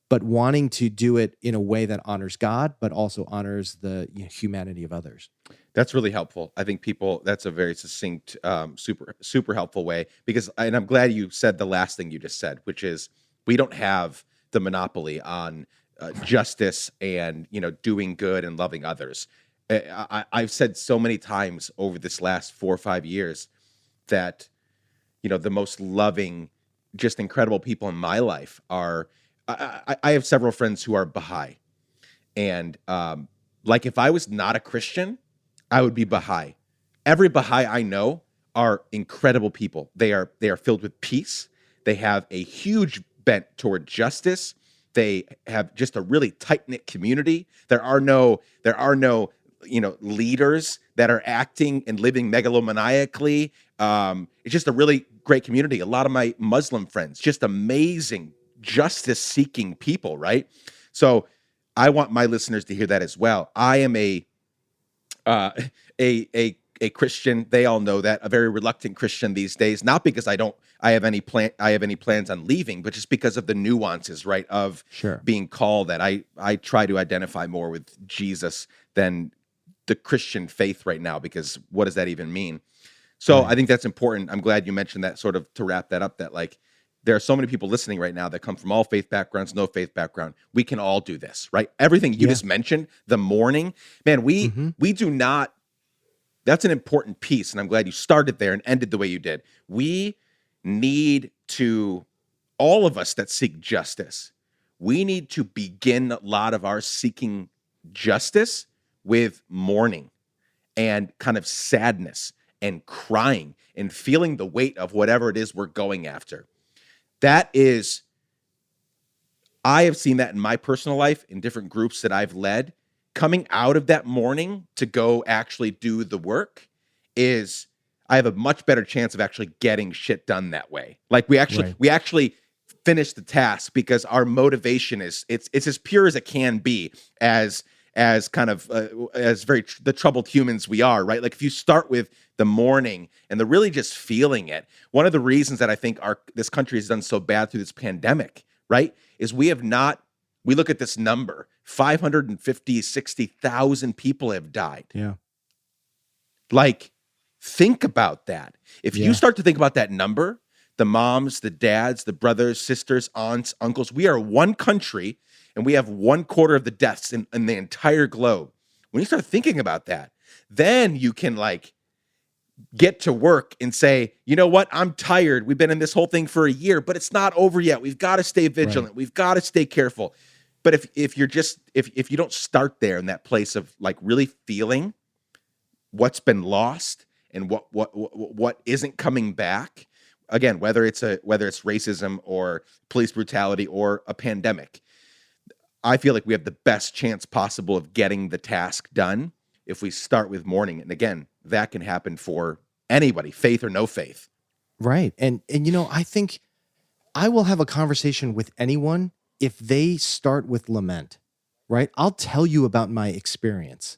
But wanting to do it in a way that honors God, but also honors the humanity of others. That's really helpful. I think that's a very succinct, super helpful way, and I'm glad you said the last thing you just said, which is we don't have the monopoly on justice and, doing good and loving others. I've said so many times over this last 4 or 5 years that, the most loving, just incredible people in my life are, I have several friends who are Baha'i. And like, if I was not a Christian, I would be Baha'i. Every Baha'i I know are incredible people. They are filled with peace. They have a huge bent toward justice. They have just a really tight-knit community. There are no leaders that are acting and living megalomaniacally. It's just a really great community. A lot of my Muslim friends, just amazing justice-seeking people, right? So I want my listeners to hear that as well. I am a Christian. They all know that, a very reluctant Christian these days, not because I have any plans on leaving, but just because of the nuances, right, of Sure. being called that. I try to identify more with Jesus than the Christian faith right now, because what does that even mean? So Right. I think that's important. I'm glad you mentioned that, sort of to wrap that up, that like, there are so many people listening right now that come from all faith backgrounds, no faith background. We can all do this, right? Everything you just mentioned, the mourning, man, we do not. That's an important piece, and I'm glad you started there and ended the way you did. We need to, all of us that seek justice, we need to begin a lot of our seeking justice with mourning and kind of sadness and crying and feeling the weight of whatever it is we're going after. I have seen that in my personal life, in different groups that I've led. Coming out of that mourning to go actually do the work I have a much better chance of actually getting shit done that way. Like, we actually finish the task because our motivation it's as pure as it can be, as as kind of as the troubled humans we are, right? Like if you start with the mourning and the really just feeling it, one of the reasons that I think this country has done so bad through this pandemic, right, is we look at this number, 550, 60,000 people have died. Yeah. Like, think about that. If you Yeah. start to think about that number, the moms, the dads, the brothers, sisters, aunts, uncles, we are one country and we have 1/4 of the deaths in the entire globe. When you start thinking about that, then you can like get to work and say, you know what? I'm tired. We've been in this whole thing for a year, but it's not over yet. We've got to stay vigilant. Right. We've got to stay careful. But if you don't start there in that place of like really feeling what's been lost and what isn't coming back, again, whether it's racism or police brutality or a pandemic, I feel like we have the best chance possible of getting the task done if we start with mourning. And again, that can happen for anybody, faith or no faith. Right. And I think I will have a conversation with anyone if they start with lament, right? I'll tell you about my experience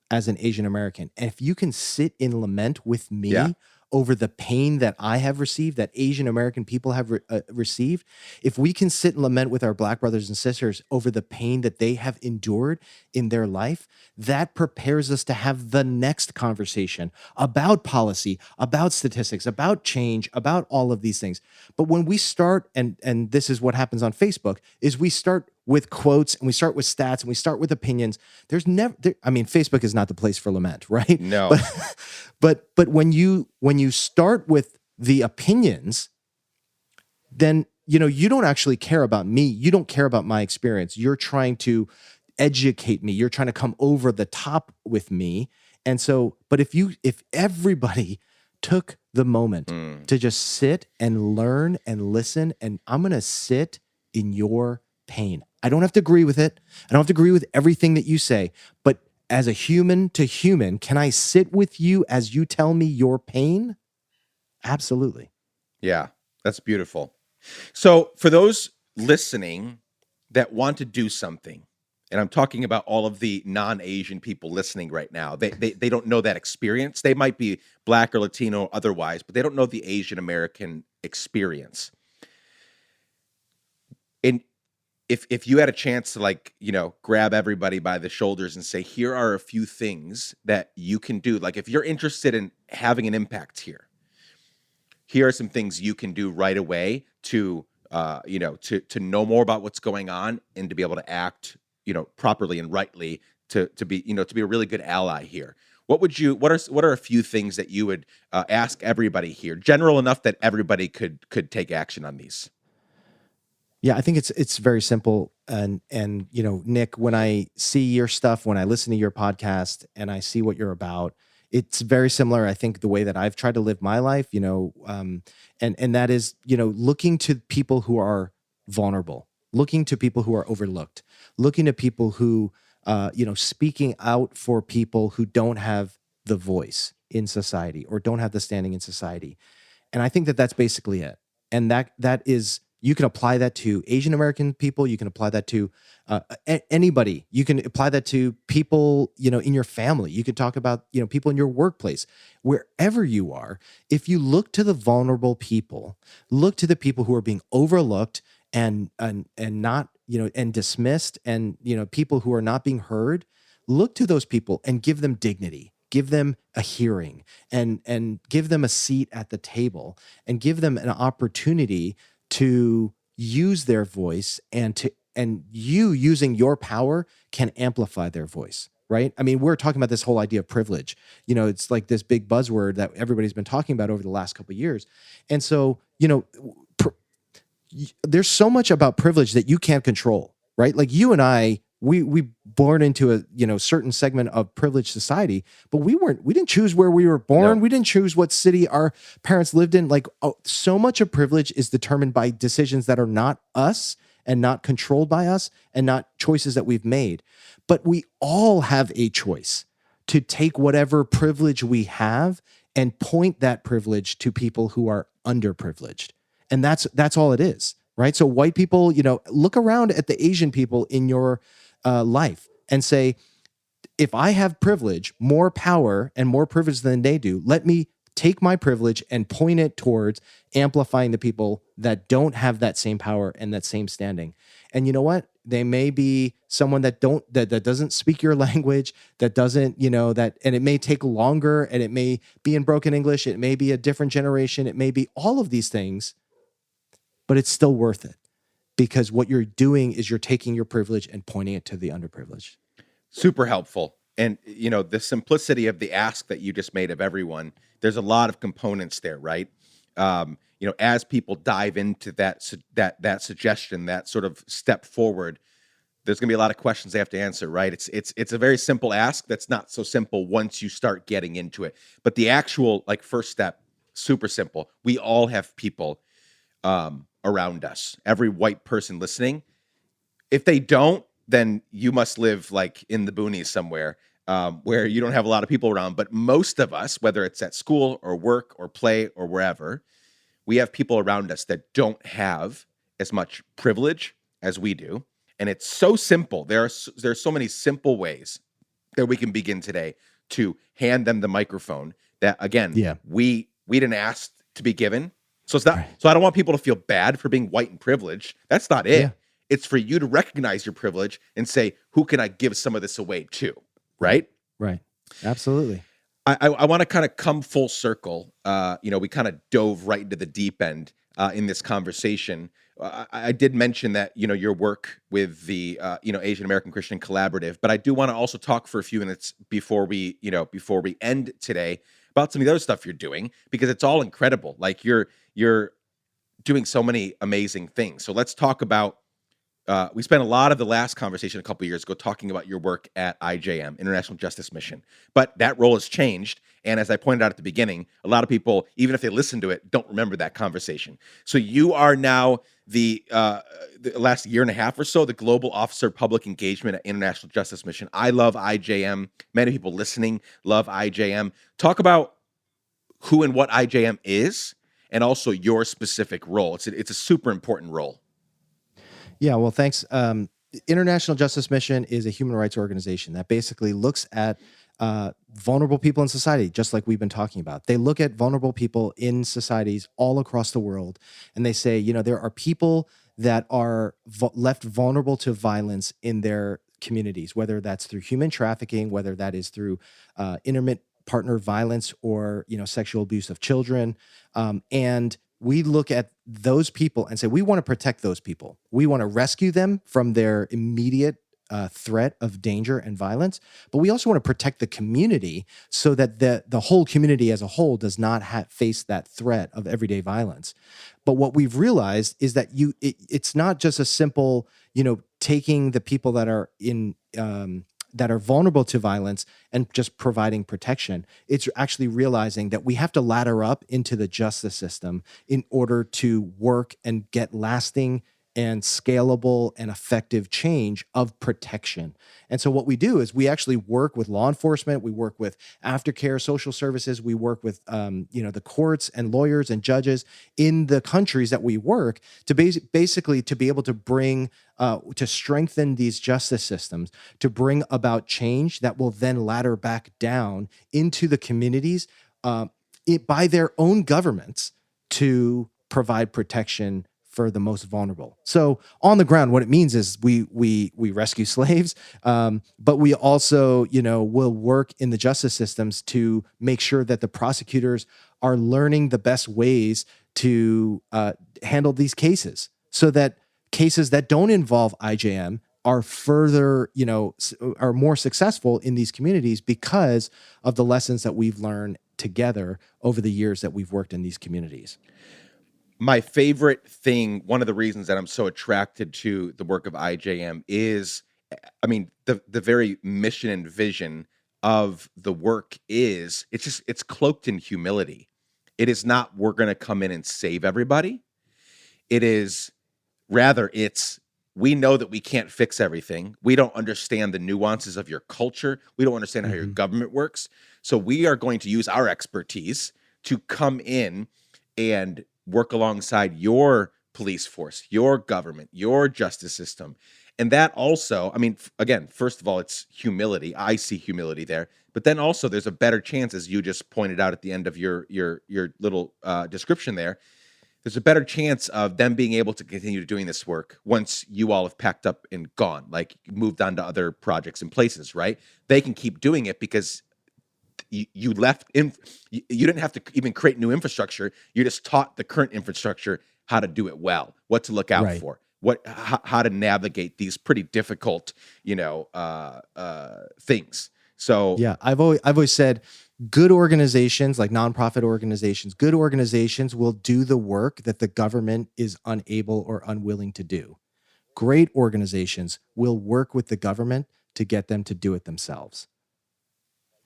as an Asian American. And if you can sit in lament with me Yeah. over the pain that I have received, that Asian American people have received, if we can sit and lament with our Black brothers and sisters over the pain that they have endured in their life, that prepares us to have the next conversation about policy, about statistics, about change, about all of these things. But when we start, and this is what happens on Facebook, is we start with quotes and we start with stats and we start with opinions. Facebook is not the place for lament, right? No. But when you start with the opinions, then you don't actually care about me. You don't care about my experience. You're trying to educate me. You're trying to come over the top with me. And so, but if everybody took the moment to just sit and learn and listen, and I'm going to sit in your pain. I don't have to agree with it. I don't have to agree with everything that you say, but as a human to human, can I sit with you as you tell me your pain? Absolutely. Yeah, that's beautiful. So for those listening that want to do something, and I'm talking about all of the non-Asian people listening right now, they don't know that experience. They might be Black or Latino or otherwise, but they don't know the Asian American experience. And if you had a chance to grab everybody by the shoulders and say, here are a few things that you can do. Like if you're interested in having an impact here are some things you can do right away to know more about what's going on and to be able to act, properly and rightly to be a really good ally here. What are a few things that you would ask everybody here, general enough that everybody could take action on these? Yeah, I think it's very simple. And Nick, when I see your stuff, when I listen to your podcast and I see what you're about, it's very similar. I think the way that I've tried to live my life, and that is, looking to people who are vulnerable, looking to people who are overlooked, looking to people who, speaking out for people who don't have the voice in society or don't have the standing in society. And I think that that's basically it. And that is, you can apply that to Asian American people. You can apply that to anybody. You can apply that to people, in your family. You could talk about, people in your workplace, wherever you are. If you look to the vulnerable people, look to the people who are being overlooked and not, and dismissed, and, people who are not being heard, look to those people and give them dignity. Give them a hearing and give them a seat at the table and give them an opportunity to use their voice, and you using your power can amplify their voice, right? I mean, we're talking about this whole idea of privilege. It's like this big buzzword that everybody's been talking about over the last couple of years. And so, there's so much about privilege that you can't control, right? Like you and I, we born into a certain segment of privileged society, but we didn't choose where we were born. No. We didn't choose what city our parents lived in. Like so much of privilege is determined by decisions that are not us and not controlled by us and not choices that we've made. But we all have a choice to take whatever privilege we have and point that privilege to people who are underprivileged. And that's all it is, right? So white people, look around at the Asian people in your life and say, if I have privilege, more power and more privilege than they do, let me take my privilege and point it towards amplifying the people that don't have that same power and that same standing. And you know what? They may be someone that doesn't speak your language, that doesn't, and it may take longer, and it may be in broken English, it may be a different generation, it may be all of these things, but it's still worth it, because what you're doing is you're taking your privilege and pointing it to the underprivileged. Super helpful. And, the simplicity of the ask that you just made of everyone, there's a lot of components there, right? As people dive into that suggestion, that sort of step forward, there's going to be a lot of questions they have to answer, right? It's a very simple ask that's not so simple once you start getting into it. But the actual first step, super simple. We all have people around us. Every white person listening, if they don't, then you must live in the boonies somewhere, where you don't have a lot of people around. But most of us, whether it's at school or work or play or wherever, we have people around us that don't have as much privilege as we do. And it's so simple. There's so many simple ways that we can begin today to hand them the microphone that, again, we didn't ask to be given. So it's not. Right. So I don't want people to feel bad for being white and privileged. That's not it. Yeah. It's for you to recognize your privilege and say, who can I give some of this away to? Right? Right. Absolutely. I want to kind of come full circle. We kind of dove right into the deep end in this conversation. I did mention that, your work with the, Asian American Christian Collaborative, but I do want to also talk for a few minutes before we end today about some of the other stuff you're doing, because it's all incredible. You're doing so many amazing things. So let's talk about, we spent a lot of the last conversation a couple of years ago talking about your work at IJM, International Justice Mission. But that role has changed. And as I pointed out at the beginning, a lot of people, even if they listen to it, don't remember that conversation. So you are now the last year and a half or so, the Global Officer of Public Engagement at International Justice Mission. I love IJM. Many people listening love IJM. Talk about who and what IJM is, and also your specific role. It's a super important role. Yeah, well, thanks. International Justice Mission is a human rights organization that basically looks at vulnerable people in society, just like we've been talking about. They look at vulnerable people in societies all across the world, and they say, there are people that are left vulnerable to violence in their communities, whether that's through human trafficking, whether that is through intimate partner violence, or sexual abuse of children, and we look at those people and say, we want to protect those people. We want to rescue them from their immediate threat of danger and violence, but we also want to protect the community so that the whole community as a whole does not face that threat of everyday violence. But what we've realized is that it's not just a simple, taking the people that are in that are vulnerable to violence and just providing protection. It's actually realizing that we have to ladder up into the justice system in order to work and get lasting and scalable and effective change of protection. And so what we do is we actually work with law enforcement, we work with aftercare social services, we work with the courts and lawyers and judges in the countries that we work to basically to be able to bring to strengthen these justice systems, to bring about change that will then ladder back down into the communities by their own governments to provide protection for the most vulnerable. So on the ground, what it means is we rescue slaves, but we also will work in the justice systems to make sure that the prosecutors are learning the best ways to handle these cases, so that cases that don't involve IJM are further, are more successful in these communities because of the lessons that we've learned together over the years that we've worked in these communities. My favorite thing, one of the reasons that I'm so attracted to the work of IJM is, the very mission and vision of the work is, it's cloaked in humility. It is not, we're going to come in and save everybody. It is, rather, we know that we can't fix everything. We don't understand the nuances of your culture. We don't understand how your government works. So we are going to use our expertise to come in and work alongside your police force, your government, your justice system, And that also, I mean, again, first of all, it's humility. I see humility there, but then also there's a better chance, as you just pointed out at the end of your little description there. There's a better chance of them being able to continue doing this work once you all have packed up and gone, like moved on to other projects and places, right? They can keep doing it because you left in, you didn't have to even create new infrastructure. You just taught the current infrastructure how to do it well, what to look out Right. for, how to navigate these pretty difficult, things. So Yeah, I've always said good organizations, like nonprofit organizations, good organizations will do the work that the government is unable or unwilling to do. Great organizations will work with the government to get them to do it themselves,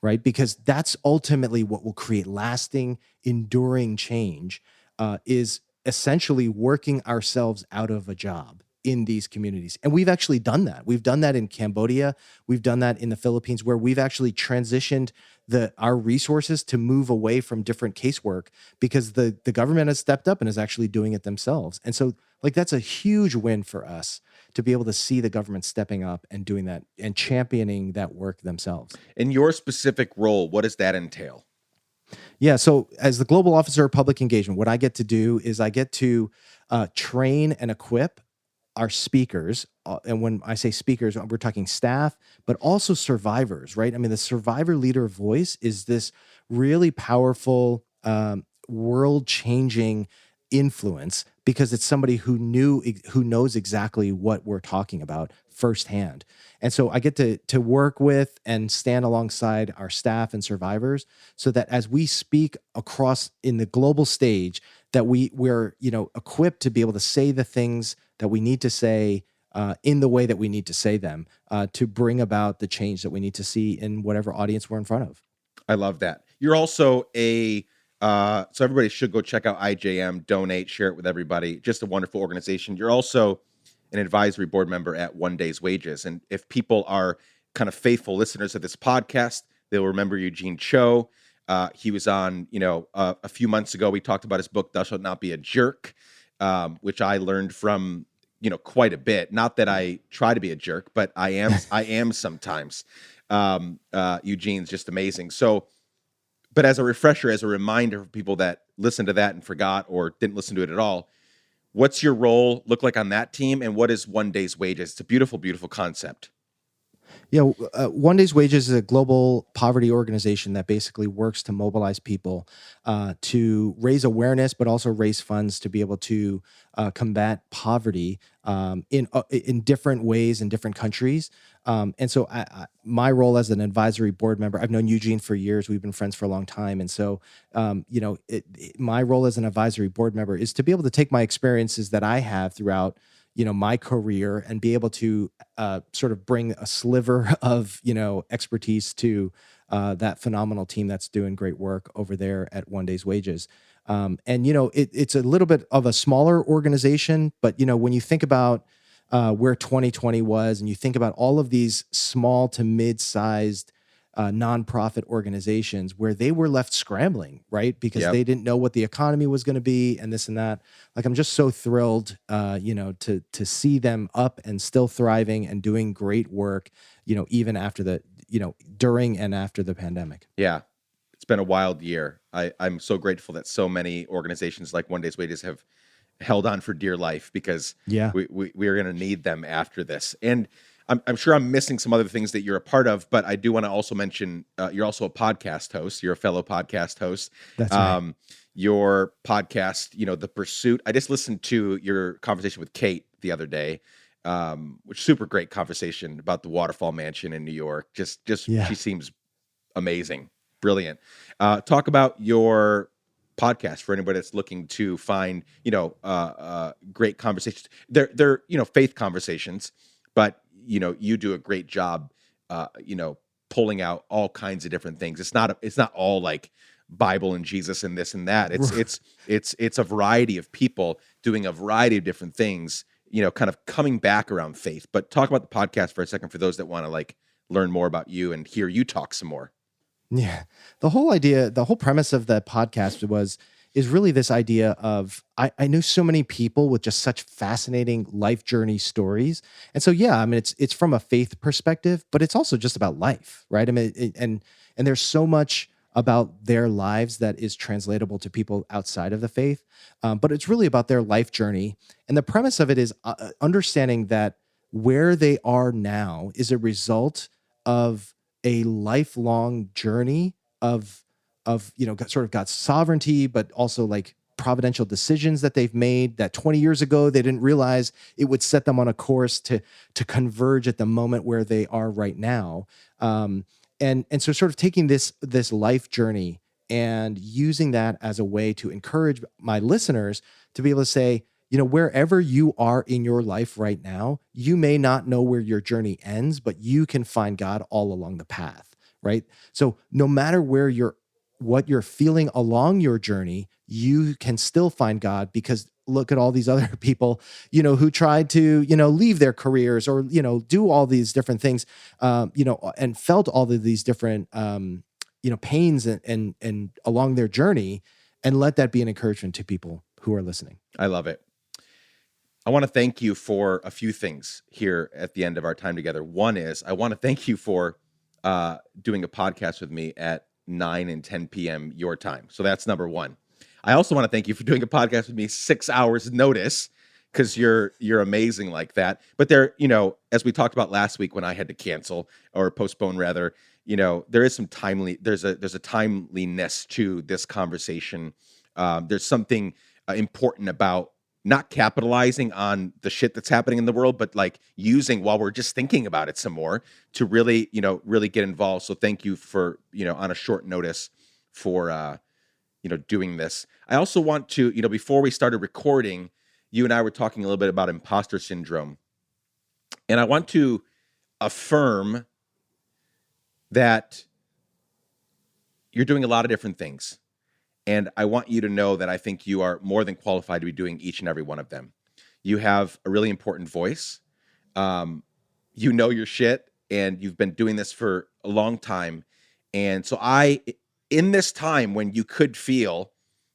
right? Because that's ultimately what will create lasting, enduring change, is essentially working ourselves out of a job in these communities. And we've actually done that. We've done that in Cambodia. We've done that in the Philippines, where we've actually transitioned our resources to move away from different casework because the government has stepped up and is actually doing it themselves. And so, like, that's a huge win for us to be able to see the government stepping up and doing that and championing that work themselves. in your specific role, what does that entail? Yeah. So, as the global officer of public engagement, what I get to do is I get to train and equip our speakers. And when I say speakers, we're talking staff, but also survivors, right? I mean, the survivor leader voice is this really powerful, world changing influence because it's somebody who knows exactly what we're talking about firsthand. And so I get to work with and stand alongside our staff and survivors so that as we speak across in the global stage, that we're equipped to be able to say the things that we need to say in the way that we need to say them to bring about the change that we need to see in whatever audience we're in front of. I love that. You're also so everybody should go check out IJM, donate, share it with everybody. Just a wonderful organization. You're also an advisory board member at One Day's Wages. And if people are kind of faithful listeners of this podcast, they'll remember Eugene Cho. He was on, a few months ago. We talked about his book, Thou Shalt Not Be a Jerk, which I learned from, quite a bit. Not that I try to be a jerk, but I am sometimes. Eugene's just amazing. So, but as a refresher, as a reminder for people that listened to that and forgot or didn't listen to it at all, what's your role look like on that team, and what is One Day's Wages? It's a beautiful, beautiful concept. Yeah, One Day's Wages is a global poverty organization that basically works to mobilize people to raise awareness, but also raise funds to be able to combat poverty in different ways in different countries. And so, my role as an advisory board member, I've known Eugene for years. We've been friends for a long time, and so my role as an advisory board member is to be able to take my experiences that I have throughout my career and be able to sort of bring a sliver of expertise to that phenomenal team that's doing great work over there at One Day's Wages. And it's a little bit of a smaller organization, but when you think about where 2020 was, and you think about all of these small to mid-sized nonprofit organizations where they were left scrambling, right? Because Yep. they didn't know what the economy was going to be and this and that. Like, I'm just so thrilled, to see them up and still thriving and doing great work, even after during and after the pandemic. Yeah. It's been a wild year. I'm so grateful that so many organizations like One Day's Wages have held on for dear life, because Yeah. we are going to need them after this. And I'm sure I'm missing some other things that you're a part of, but I do want to also mention you're also a podcast host. You're a fellow podcast host. That's right. Your podcast, The Pursuit. I just listened to your conversation with Kate the other day, which super great conversation about the Waterfall Mansion in New York. Just Yeah. she seems amazing, brilliant. Talk about your podcast for anybody that's looking to find, great conversations. They're faith conversations, but you do a great job, pulling out all kinds of different things. It's not all like Bible and Jesus and this and that. It's a variety of people doing a variety of different things, kind of coming back around faith. But talk about the podcast for a second for those that want to like learn more about you and hear you talk some more. Yeah. The whole premise of the podcast was is really this idea of I knew so many people with just such fascinating life journey stories. And so, yeah, I mean, it's from a faith perspective, but it's also just about life, right? I mean, and there's so much about their lives that is translatable to people outside of the faith. But it's really about their life journey. And the premise of it is understanding that where they are now is a result of a lifelong journey of sort of God's sovereignty, but also like providential decisions that they've made that 20 years ago they didn't realize it would set them on a course to converge at the moment where they are right now. And so sort of taking this life journey and using that as a way to encourage my listeners to be able to say, wherever you are in your life right now, you may not know where your journey ends, but you can find God all along the path, right? So no matter what you're feeling along your journey, you can still find God, because look at all these other people, who tried to, leave their careers or, do all these different things, and felt all of these different, pains and along their journey, and let that be an encouragement to people who are listening. I love it. I want to thank you for a few things here at the end of our time together. One is I want to thank you for doing a podcast with me at 9 and 10 p.m. your time. So that's number one. I also want to thank you for doing a podcast with me 6 hours notice, because you're amazing like that. But there, as we talked about last week when I had to cancel or postpone rather, there is some there's a timeliness to this conversation. There's something important about not capitalizing on the shit that's happening in the world, but like using while we're just thinking about it some more to really, really get involved. So thank you for, on a short notice for, doing this. I also want to, before we started recording, you and I were talking a little bit about imposter syndrome. And I want to affirm that you're doing a lot of different things. And I want you to know that I think you are more than qualified to be doing each and every one of them. You have a really important voice. You know your shit, and you've been doing this for a long time. And so in this time when you could feel,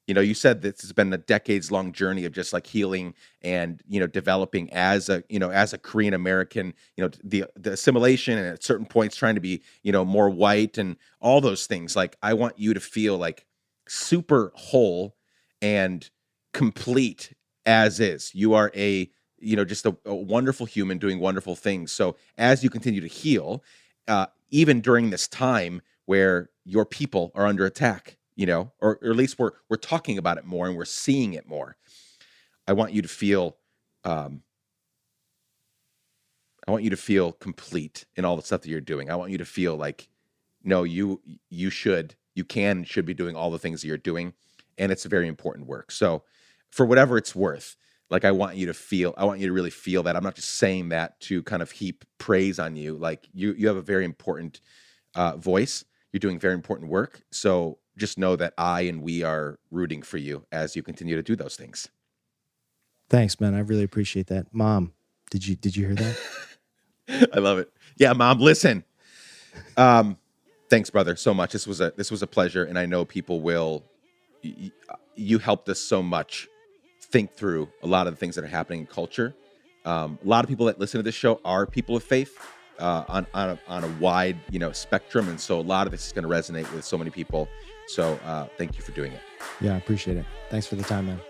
you said this has been a decades-long journey of just like healing and, developing as a Korean American, the assimilation, and at certain points trying to be, more white and all those things. Like, I want you to feel like super whole and complete as is. You are just a wonderful human doing wonderful things. So as you continue to heal, even during this time where your people are under attack, or at least we're talking about it more and we're seeing it more, I want you to feel complete in all the stuff that you're doing. I want you to feel like, no, you should be doing all the things that you're doing, and it's a very important work. So for whatever it's worth, like, I want you to really feel that. I'm not just saying that to kind of heap praise on you. Like, you have a very important voice. You're doing very important work. So just know that we are rooting for you as you continue to do those things. Thanks, man. I really appreciate that. Mom, did you hear that? I love it. Yeah, Mom, listen. Thanks, brother, so much. This was a pleasure, and I know people will. You helped us so much think through a lot of the things that are happening in culture. A lot of people that listen to this show are people of faith on a wide spectrum, and so a lot of this is going to resonate with so many people. So thank you for doing it. Yeah, I appreciate it. Thanks for the time, man.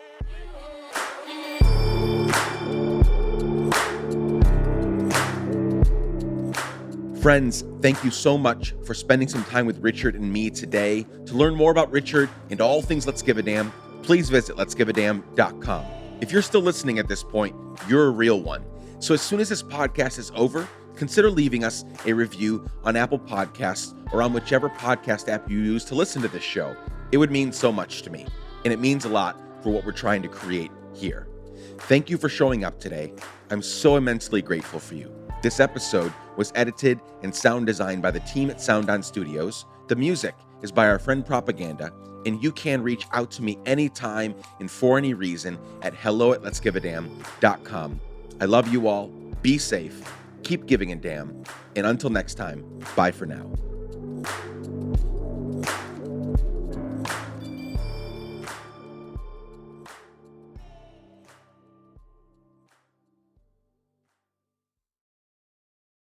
Friends, thank you so much for spending some time with Richard and me today. To learn more about Richard and all things Let's Give a Damn, please visit letsgiveadamn.com. If you're still listening at this point, you're a real one. So as soon as this podcast is over, consider leaving us a review on Apple Podcasts or on whichever podcast app you use to listen to this show. It would mean so much to me, and it means a lot for what we're trying to create here. Thank you for showing up today. I'm so immensely grateful for you. This episode was edited and sound designed by the team at Sound On Studios. The music is by our friend Propaganda, and you can reach out to me anytime and for any reason at hello@letsgiveadamn.com. I love you all. Be safe. Keep giving a damn. And until next time, bye for now.